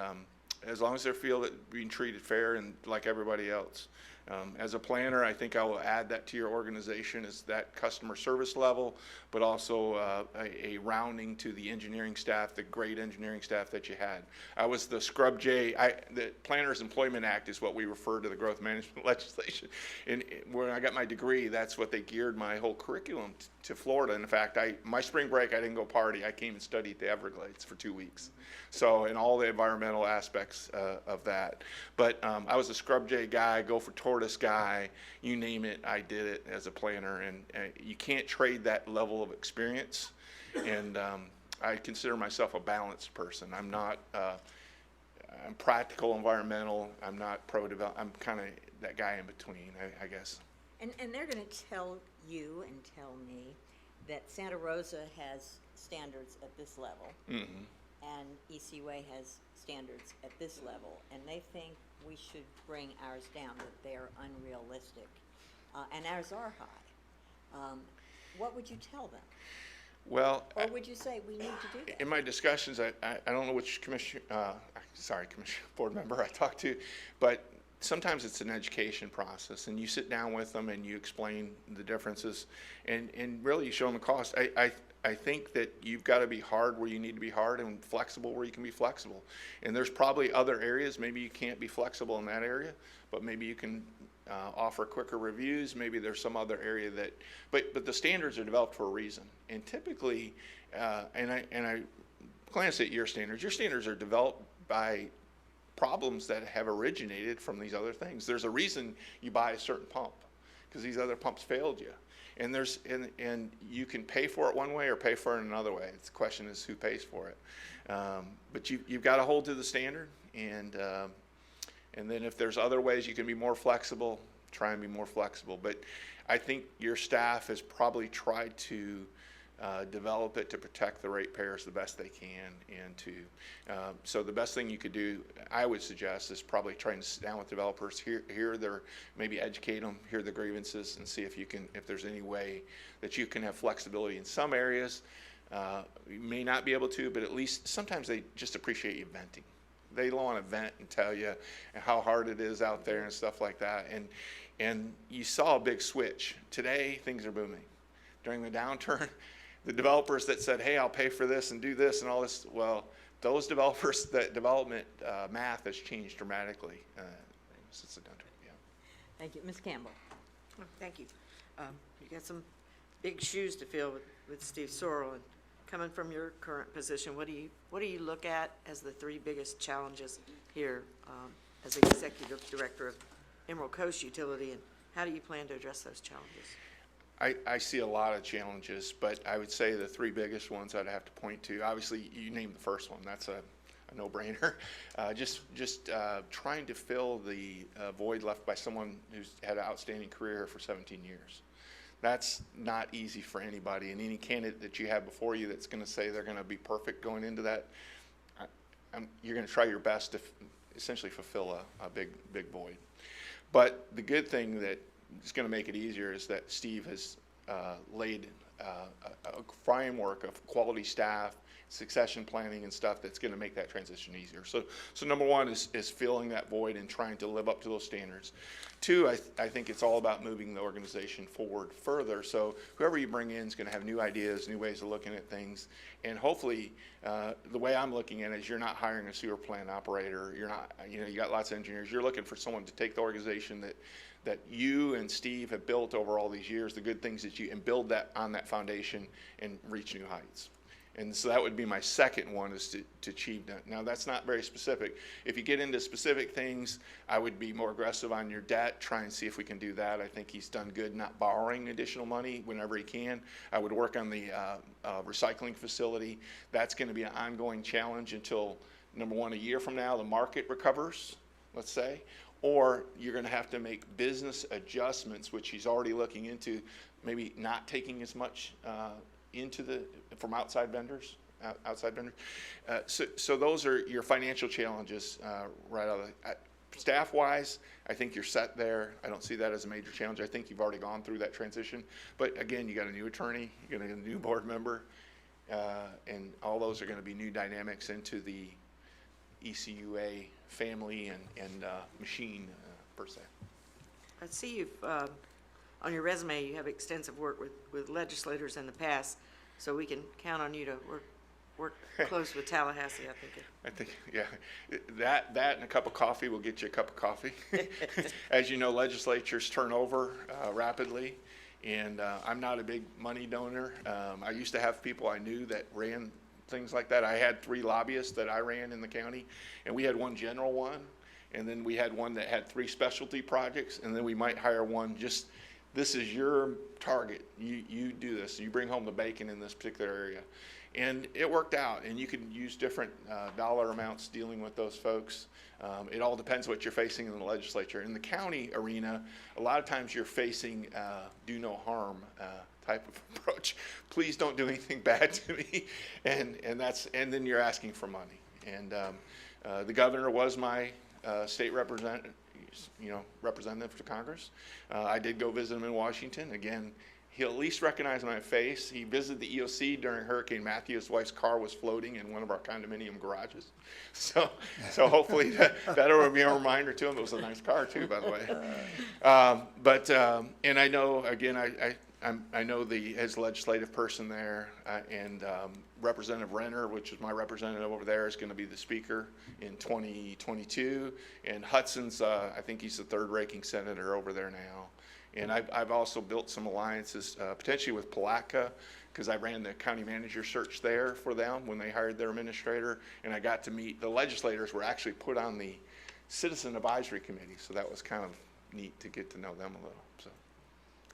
as long as they feel that being treated fair and like everybody else. As a planner, I think I will add that to your organization is that customer service level, but also a rounding to the engineering staff, the great engineering staff that you had. I was the scrub J. The Planners Employment Act is what we refer to the growth management legislation. And when I got my degree, that's what they geared my whole curriculum to Florida. In fact, my spring break, I didn't go party. I came and studied at the Everglades for 2 weeks. So, and all the environmental aspects of that. But I was a scrub J guy, go for tortoise guy, you name it, I did it as a planner. And you can't trade that level of experience. And I consider myself a balanced person. I'm not, I'm practical, environmental. I'm not pro-develop. I'm kind of that guy in between, I guess. And they're going to tell you and tell me that Santa Rosa has standards at this level. Mm-hmm. And ECUA has standards at this level, and they think we should bring ours down, that they're unrealistic, and ours are high. What would you tell them? Well, Or would you say we need to do that? in my discussions, I don't know which commissioner, board member I talked to, but sometimes it's an education process, and you sit down with them and you explain the differences, and really you show them the cost. I think that you've got to be hard where you need to be hard and flexible where you can be flexible. And there's probably other areas, maybe you can't be flexible in that area, but maybe you can offer quicker reviews. Maybe there's some other area that, but the standards are developed for a reason. And typically, and I glance at your standards are developed by problems that have originated from these other things. There's a reason you buy a certain pump, because these other pumps failed you. And there's and you can pay for it one way or pay for it another way. The question is who pays for it. But you've got to hold to the standard, and then if there's other ways you can be more flexible, try and be more flexible. But I think your staff has probably tried to develop it to protect the ratepayers the best they can, and to so the best thing you could do, I would suggest, is probably trying to sit down with developers, hear their, maybe educate them, hear the grievances, and see if there's any way that you can have flexibility in some areas. You may not be able to, but at least sometimes they just appreciate you venting. They want to vent and tell you how hard it is out there and stuff like that. And you saw a big switch. Today, things are booming. During the downturn, the developers that said, hey, I'll pay for this and do this and all this, well, those developers, that development math has changed dramatically since the downturn. Yeah. Thank you. Ms. Campbell. Oh, thank you. You got some big shoes to fill with Steve Sorrell, and coming from your current position, what do you look at as the three biggest challenges here as executive director of Emerald Coast Utility, and how do you plan to address those challenges? I see a lot of challenges, but I would say the three biggest ones I'd have to point to, obviously, you named the first one. That's a no-brainer. Just trying to fill the void left by someone who's had an outstanding career for 17 years. That's not easy for anybody, and any candidate that you have before you that's going to say they're going to be perfect going into that, you're going to try your best to essentially fulfill a big void. But the good thing that is going to make it easier is that Steve has laid a framework of quality staff, succession planning and stuff that's going to make that transition easier. So number one is filling that void and trying to live up to those standards. Two, I think it's all about moving the organization forward further. So whoever you bring in is going to have new ideas, new ways of looking at things. And hopefully, the way I'm looking at it is you're not hiring a sewer plant operator. You're not, you got lots of engineers. You're looking for someone to take the organization that you and Steve have built over all these years, the good things that and build that on that foundation and reach new heights. And so that would be my second one, is to achieve that. Now, that's not very specific. If you get into specific things, I would be more aggressive on your debt, try and see if we can do that. I think he's done good not borrowing additional money whenever he can. I would work on the recycling facility. That's going to be an ongoing challenge until, number one, a year from now, the market recovers, let's say, or you're going to have to make business adjustments, which he's already looking into, maybe not taking as much from outside vendors. So those are your financial challenges right out of the staff-wise. I think you're set there. I don't see that as a major challenge. I think you've already gone through that transition. But again, you got a new attorney, you got a new board member, and all those are going to be new dynamics into the ECUA family and machine per se. I see you've, on your resume, you have extensive work with legislators in the past, so we can count on you to work close with Tallahassee, I think. Yeah, that and a cup of coffee will get you a cup of coffee. As you know, legislatures turn over rapidly, and I'm not a big money donor. I used to have people I knew that ran things like that. I had 3 lobbyists that I ran in the county, and we had one general one, and then we had one that had 3 specialty projects, and then we might hire one just, this is your target. You do this. You bring home the bacon in this particular area. And it worked out, and you can use different dollar amounts dealing with those folks. It all depends what you're facing in the legislature. In the county arena, a lot of times you're facing do no harm type of approach. Please don't do anything bad to me, and then you're asking for money. And the governor was my state representative to Congress. I did go visit him in Washington. Again, he'll at least recognize my face. He visited the EOC during Hurricane Matthew. His wife's car was floating in one of our condominium garages. So hopefully that'll be a reminder to him. It was a nice car too, by the way. And I know, again, I know his legislative person there, and Representative Renner, which is my representative over there, is going to be the speaker in 2022. And Hudson's, I think he's the 3rd ranking senator over there now. And I've also built some alliances, potentially with Palatka, because I ran the county manager search there for them when they hired their administrator. And I got to meet, the legislators were actually put on the Citizen Advisory Committee, so that was kind of neat to get to know them a little. So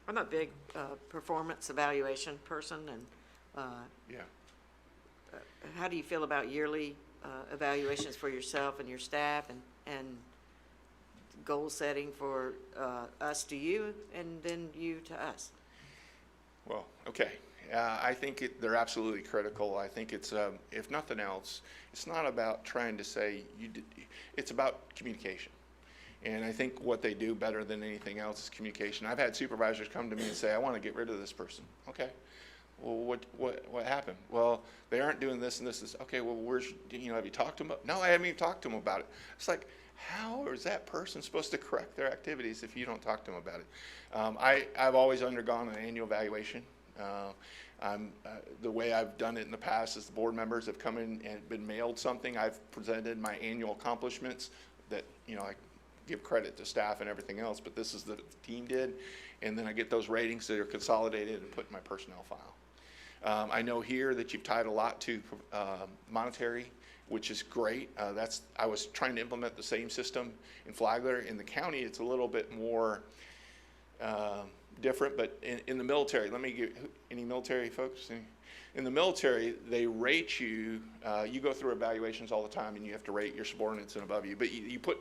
I'm a big performance evaluation person, and yeah. How do you feel about yearly evaluations for yourself and your staff, and goal setting for us to you and then you to us? Well, okay. I think they're absolutely critical. I think it's, if nothing else, it's not about trying to say it's about communication. And I think what they do better than anything else is communication. I've had supervisors come to me and say, I want to get rid of this person. Okay. Well, what happened? Well, they aren't doing this and this. Okay, well, have you talked to them? No, I haven't even talked to them about it. It's like, how is that person supposed to correct their activities if you don't talk to them about it? I've always undergone an annual evaluation. The way I've done it in the past is the board members have come in and been mailed something. I've presented my annual accomplishments that, I give credit to staff and everything else, but this is the team did. And then I get those ratings that are consolidated and put in my personnel file. I know here that you've tied a lot to monetary, which is great. I was trying to implement the same system in Flagler. In the county, it's a little bit more different, but in the military, let me give, any military folks? In the military, they rate you, you go through evaluations all the time and you have to rate your subordinates and above you, but you put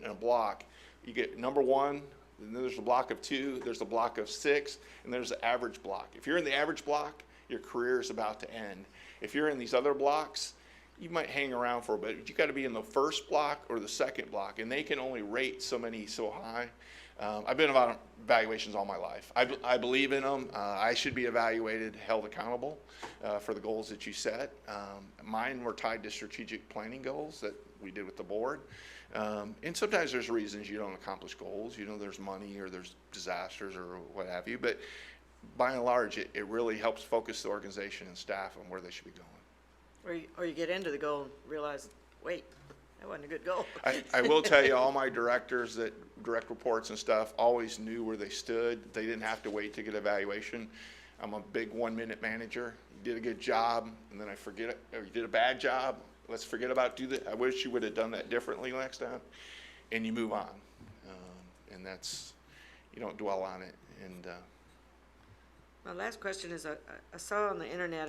in a block, you get number 1, and then there's a block of 2, there's a block of 6, and there's the average block. If you're in the average block, your career is about to end. If you're in these other blocks, you might hang around for a bit, but you got to be in the first block or the second block, and they can only rate so many so high. I've been about evaluations all my life. I believe in them. I should be evaluated, held accountable for the goals that you set. Mine were tied to strategic planning goals that we did with the board. And sometimes there's reasons you don't accomplish goals. You know, there's money or there's disasters or what have you. But by and large, it really helps focus the organization and staff on where they should be going. Or you get into the goal and realize, wait, that wasn't a good goal. I will tell you, all my directors that direct reports and stuff always knew where they stood. They didn't have to wait to get evaluation. I'm a big 1-minute manager. You did a good job, and then I forget it, or you did a bad job. Let's forget about do that. I wish you would have done that differently next time, and you move on. And that's, you don't dwell on it. And My last question is, I saw on the internet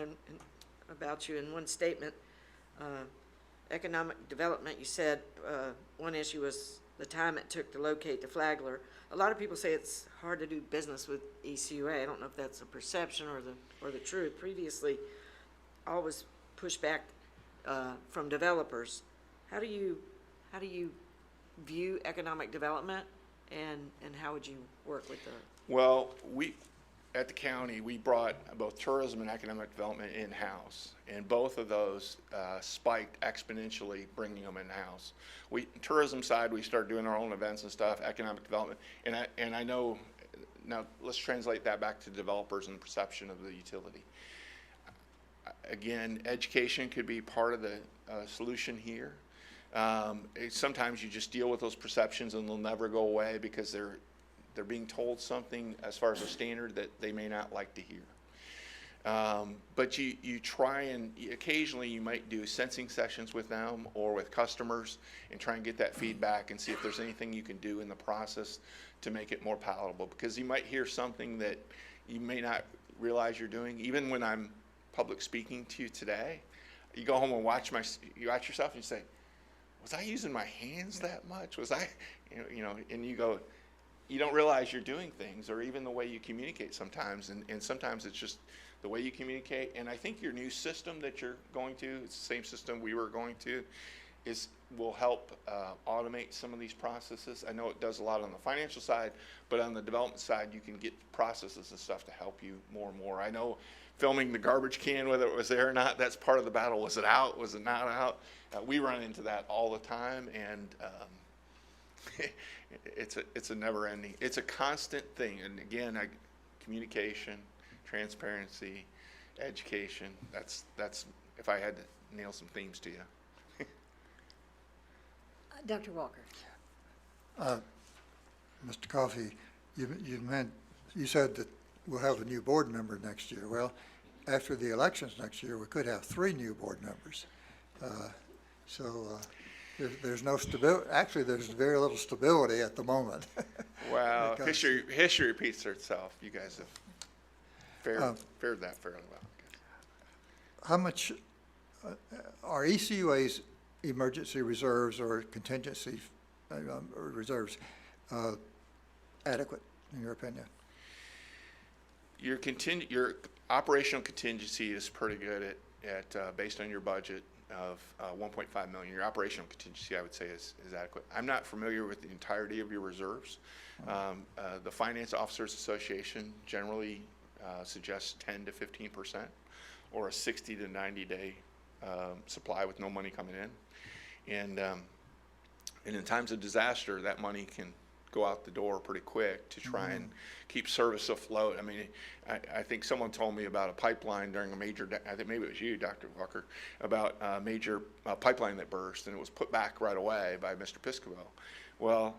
about you in one statement, economic development, you said one issue was the time it took to locate the Flagler. A lot of people say it's hard to do business with ECUA. I don't know if that's a perception or the truth. Previously, always pushback from developers. How do you view economic development, and how would you work with the? well, at the county, we brought both tourism and economic development in-house, and both of those spiked exponentially, bringing them in-house. Tourism side, we started doing our own events and stuff. Economic development, and I know, now let's translate that back to developers and perception of the utility. Again, education could be part of the solution here. Sometimes you just deal with those perceptions and they'll never go away because they're being told something as far as a standard that they may not like to hear. But you try, and occasionally you might do sensing sessions with them or with customers and try and get that feedback and see if there's anything you can do in the process to make it more palatable, because you might hear something that you may not realize you're doing. Even when I'm public speaking to you today, you go home and watch yourself and you say, was I using my hands that much? Was I, and you go, you don't realize you're doing things, or even the way you communicate sometimes, and sometimes it's just the way you communicate. And I think your new system that you're going to, it's the same system we were going to, will help automate some of these processes. I know it does a lot on the financial side, but on the development side, you can get processes and stuff to help you more and more. I know filming the garbage can, whether it was there or not, that's part of the battle. Was it out? Was it not out? We run into that all the time, and it's a never-ending, it's a constant thing. And again, communication, transparency, education. That's if I had to nail some themes to you. Dr. Walker. Mr. Coffey, you said that we'll have a new board member next year. Well, after the elections next year, we could have 3 new board members. There's no stability. Actually, there's very little stability at the moment. Well, history repeats itself. You guys have fared that fairly well. How much are ECUA's emergency reserves or contingency reserves adequate, in your opinion? Your operational contingency is pretty good at based on your budget of 1.5 million. Your operational contingency, I would say, is adequate. I'm not familiar with the entirety of your reserves. The Finance Officers Association generally suggests 10 to 15%, or a 60 to 90 day supply with no money coming in. And in times of disaster, that money can go out the door pretty quick to try and keep service afloat. I mean, I think someone told me about a pipeline during a major, I think maybe it was you, Dr. Walker, about a major pipeline that burst, and it was put back right away by Mr. Piscopo. Well,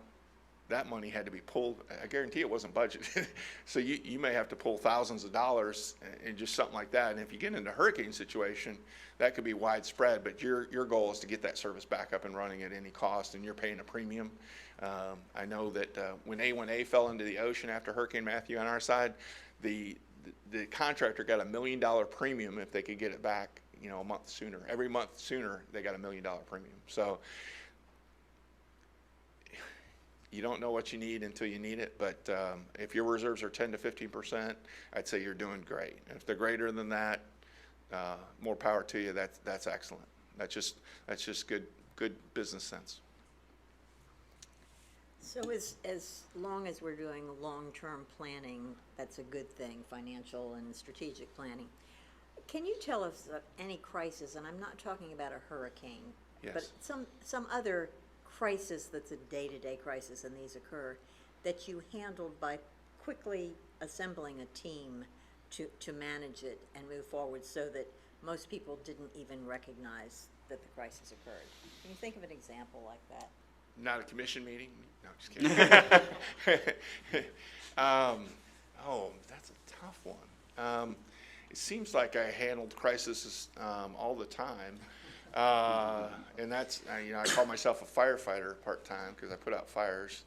that money had to be pulled. I guarantee it wasn't budgeted. So you may have to pull thousands of dollars and just something like that. And if you get into a hurricane situation, that could be widespread, but your goal is to get that service back up and running at any cost, and you're paying a premium. I know that when A1A fell into the ocean after Hurricane Matthew on our side, the contractor got $1 million premium if they could get it back, a month sooner. Every month sooner, they got $1 million premium. So you don't know what you need until you need it, but if your reserves are 10 to 15%, I'd say you're doing great. And if they're greater than that, more power to you. That's excellent. That's just good business sense. So as long as we're doing long-term planning, that's a good thing, financial and strategic planning. Can you tell us of any crisis, and I'm not talking about a hurricane, but Yes. some other crisis that's a day-to-day crisis, and these occur, that you handled by quickly assembling a team to manage it and move forward so that most people didn't even recognize that the crisis occurred? Can you think of an example like that? Not a commission meeting? No, just kidding. Oh, that's a tough one. It seems like I handled crises all the time. And that's, I call myself a firefighter part-time because I put out fires.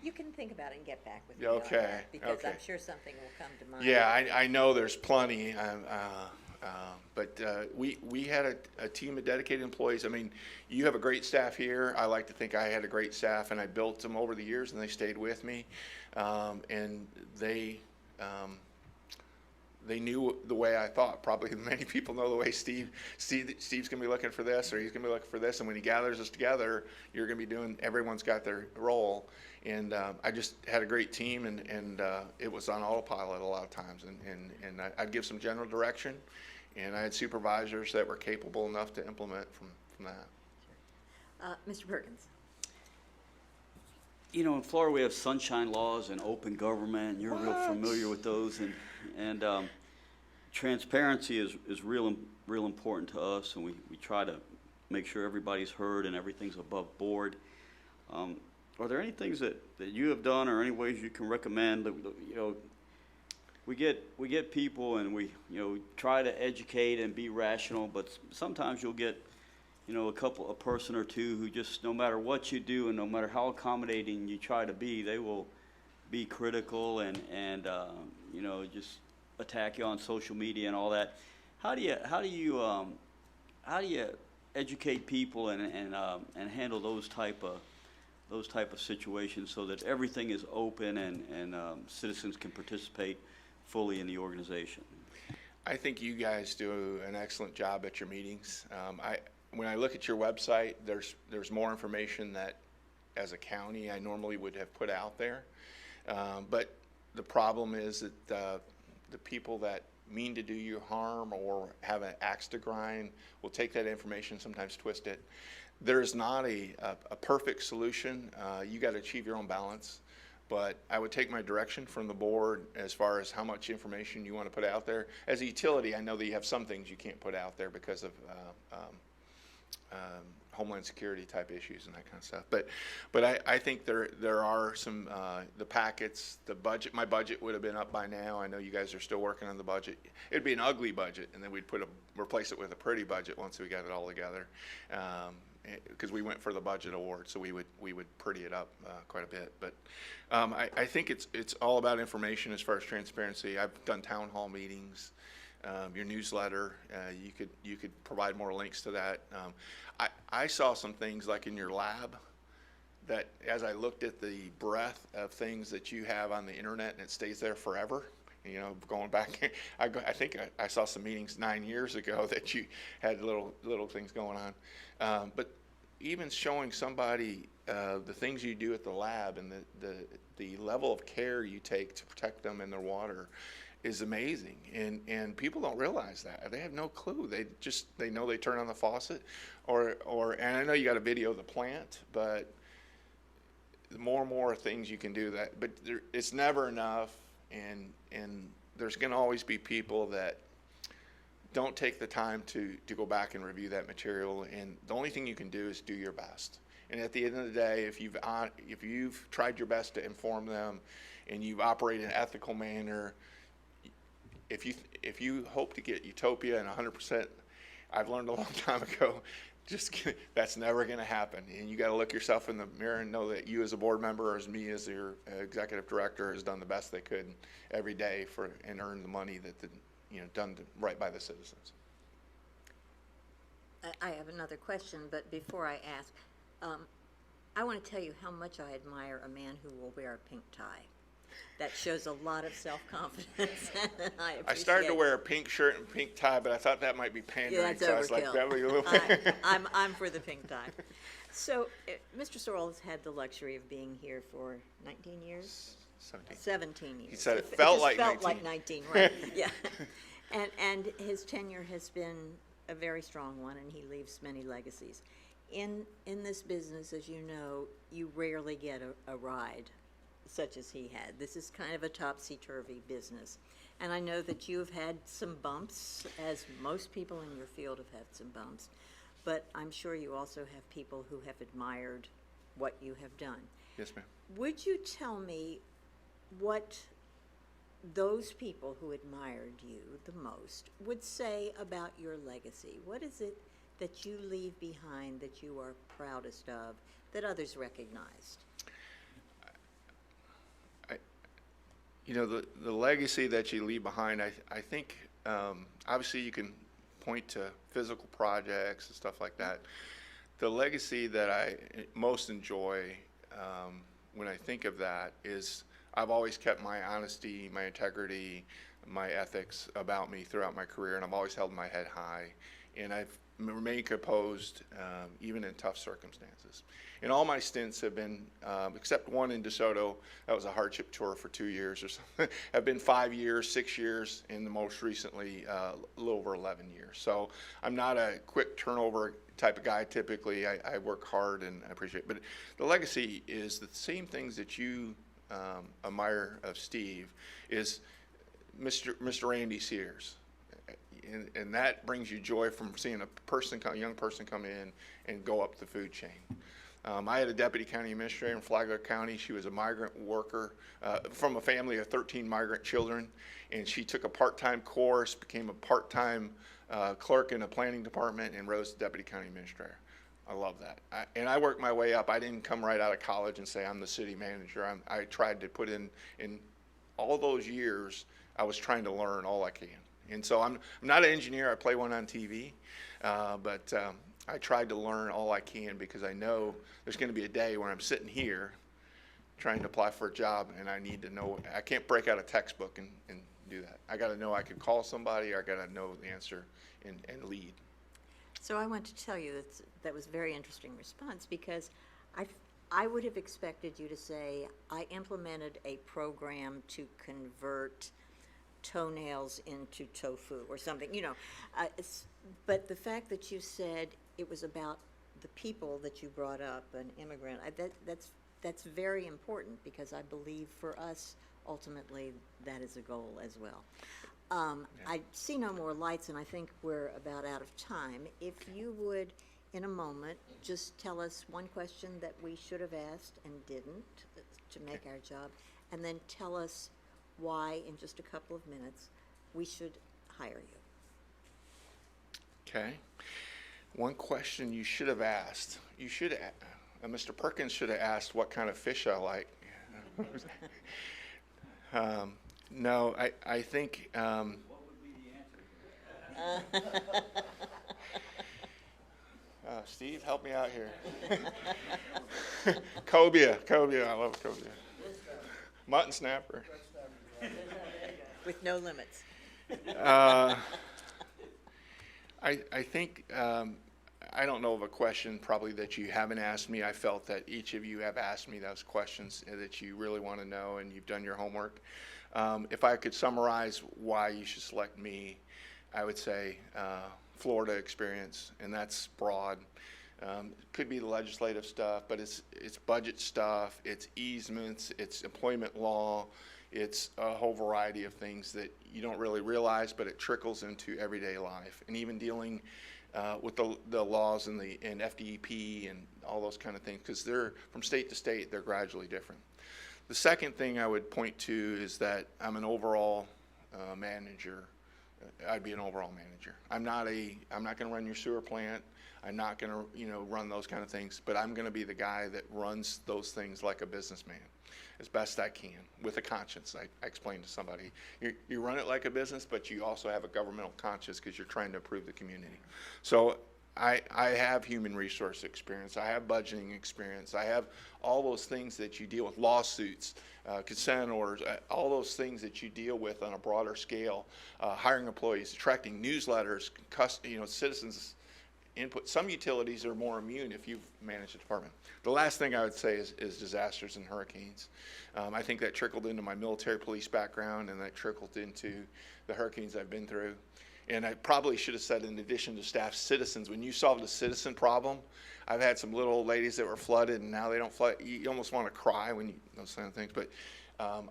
You can think about it and get back with me Okay, on that, because okay. I'm sure something will come to mind. Yeah, I know there's plenty, but we had a team of dedicated employees. I mean, you have a great staff here. I like to think I had a great staff, and I built them over the years, and they stayed with me. And they knew the way I thought. Probably many people know the way Steve's gonna be looking for this, or he's gonna be looking for this, and when he gathers us together, you're gonna be doing, everyone's got their role. And I just had a great team, and it was on autopilot a lot of times, and I'd give some general direction, and I had supervisors that were capable enough to implement from that. Mr. Perkins? In Florida, we have sunshine laws and open government, and you're real familiar with those, and transparency is real important to us, and we try to make sure everybody's heard and everything's above board. Are there any things that you have done, or any ways you can recommend that, we get people, and we try to educate and be rational, but sometimes you'll get a person or two who just, no matter what you do and no matter how accommodating you try to be, they will be critical and just attack you on social media and all that. How do you educate people and handle those type of situations so that everything is open and citizens can participate fully in the organization? I think you guys do an excellent job at your meetings. When I look at your website, there's more information that, as a county, I normally would have put out there. But the problem is that the people that mean to do you harm or have an axe to grind will take that information, sometimes twist it. There's not a perfect solution. You got to achieve your own balance. But I would take my direction from the board as far as how much information you want to put out there. As a utility, I know that you have some things you can't put out there because of Homeland Security type issues and that kind of stuff. But I think there are some, the packets, the budget, my budget would have been up by now. I know you guys are still working on the budget. It'd be an ugly budget, and then we'd replace it with a pretty budget once we got it all together. Because we went for the budget award, so we would pretty it up quite a bit. But I think it's all about information as far as transparency. I've done town hall meetings, your newsletter. You could provide more links to that. I saw some things like in your lab that, as I looked at the breadth of things that you have on the internet, and it stays there forever. Going back, I think I saw some meetings 9 years ago that you had little things going on. But even showing somebody the things you do at the lab and the level of care you take to protect them and their water is amazing. And people don't realize that. They have no clue. They know they turn on the faucet, and I know you got a video of the plant, but the more and more things you can do that. But it's never enough. And there's going to always be people that don't take the time to go back and review that material. And the only thing you can do is do your best. And at the end of the day, if you've tried your best to inform them and you've operated in an ethical manner, if you hope to get utopia and 100%, I've learned a long time ago, that's never going to happen. And you got to look yourself in the mirror and know that you as a board member, or as me as your executive director, has done the best they could every day and earned the money that done right by the citizens. I have another question, but before I ask, I want to tell you how much I admire a man who will wear a pink tie. That shows a lot of self-confidence. I started to wear a pink shirt and pink tie, but I thought that might be pandering. Yeah, that's so I was like, overkill. that would be a little. I'm for the pink tie. So, Mr. Sorrell has had the luxury of being here for 19 years? 17. 17 years. He said it just felt like felt 19. like 19, right? Yeah. And his tenure has been a very strong one, and he leaves many legacies. In this business, as you know, you rarely get a ride such as he had. This is kind of a topsy-turvy business. And I know that you have had some bumps, as most people in your field have had some bumps, but I'm sure you also have people who have admired what you have done. Yes, ma'am. Would you tell me what those people who admired you the most would say about your legacy? What is it that you leave behind that you are proudest of, that others recognized? The legacy that you leave behind, I think, obviously you can point to physical projects and stuff like that. The legacy that I most enjoy when I think of that is I've always kept my honesty, my integrity, my ethics about me throughout my career, and I've always held my head high, and I've remained composed even in tough circumstances. And all my stints have been, except one in DeSoto, that was a hardship tour for 2 years or something, have been 5 years, 6 years, and the most recently a little over 11 years. So I'm not a quick turnover type of guy typically. I work hard and I appreciate it. But the legacy is the same things that you admire of Steve is Mr. Randy Sears. And that brings you joy from seeing a young person come in and go up the food chain. I had a deputy county administrator in Flagler County. She was a migrant worker from a family of 13 migrant children, and she took a part-time course, became a part-time clerk in a planning department, and rose to deputy county administrator. I love that. And I worked my way up. I didn't come right out of college and say I'm the city manager. I tried to put in all those years, I was trying to learn all I can. And so I'm not an engineer. I play one on TV, but I tried to learn all I can because I know there's going to be a day where I'm sitting here trying to apply for a job, and I need to know. I can't break out a textbook and do that. I got to know I could call somebody, or I got to know the answer and lead. So I want to tell you that was a very interesting response, because I would have expected you to say, I implemented a program to convert toenails into tofu or something, but the fact that you said it was about the people that you brought up, an immigrant, that's very important, because I believe for us, ultimately, that is a goal as well. I see no more lights, and I think we're about out of time. If you would, in a moment, just tell us one question that we should have asked and didn't to make our job, and then tell us why, in just a couple of minutes, we should hire you. Okay. One question you should have asked. Mr. Perkins should have asked what kind of fish I like. No, I think. What would be the answer? Steve, help me out here. Cobia, I love cobia. Mutton snapper. With no limits. I think, I don't know of a question probably that you haven't asked me. I felt that each of you have asked me those questions that you really want to know, and you've done your homework. If I could summarize why you should select me, I would say Florida experience, and that's broad. It could be the legislative stuff, but it's budget stuff, it's easements, it's employment law, It's a whole variety of things that you don't really realize, but it trickles into everyday life. And even dealing with the laws and FDEP and all those kind of things, because they're from state to state, they're gradually different. The second thing I would point to is that I'm an overall manager. I'd be an overall manager. I'm not going to run your sewer plant. I'm not going to, run those kind of things, but I'm going to be the guy that runs those things like a businessman as best I can with a conscience. I explained to somebody, you run it like a business, but you also have a governmental conscience because you're trying to improve the community. So I have human resource experience. I have budgeting experience. I have all those things that you deal with, lawsuits, consent orders, all those things that you deal with on a broader scale, hiring employees, attracting newsletters, citizens' input. Some utilities are more immune if you've managed a department. The last thing I would say is disasters and hurricanes. I think that trickled into my military police background, and that trickled into the hurricanes I've been through. And I probably should have said, in addition to staff, citizens. When you solve a citizen problem, I've had some little old ladies that were flooded, and now they don't flood. You almost want to cry when those kind of things. But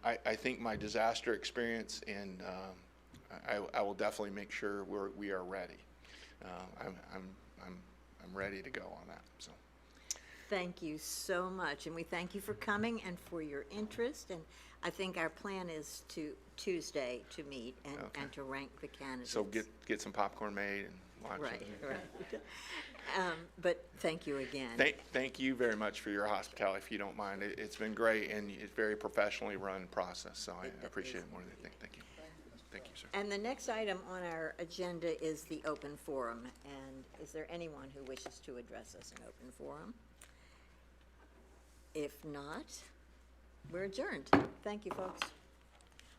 I think my disaster experience, and I will definitely make sure we are ready. I'm ready to go on that. So. Thank you so much, and we thank you for coming and for your interest. And I think our plan is to Tuesday to meet and to rank the candidates. So get some popcorn made and watch right, it. Right. But thank you again. Thank you very much for your hospitality, if you don't mind. It's been great, and it's very professionally run process, so I appreciate it more than anything. Thank you. Thank you, sir. And the next item on our agenda is the open forum. And is there anyone who wishes to address us in open forum? If not, we're adjourned. Thank you, folks.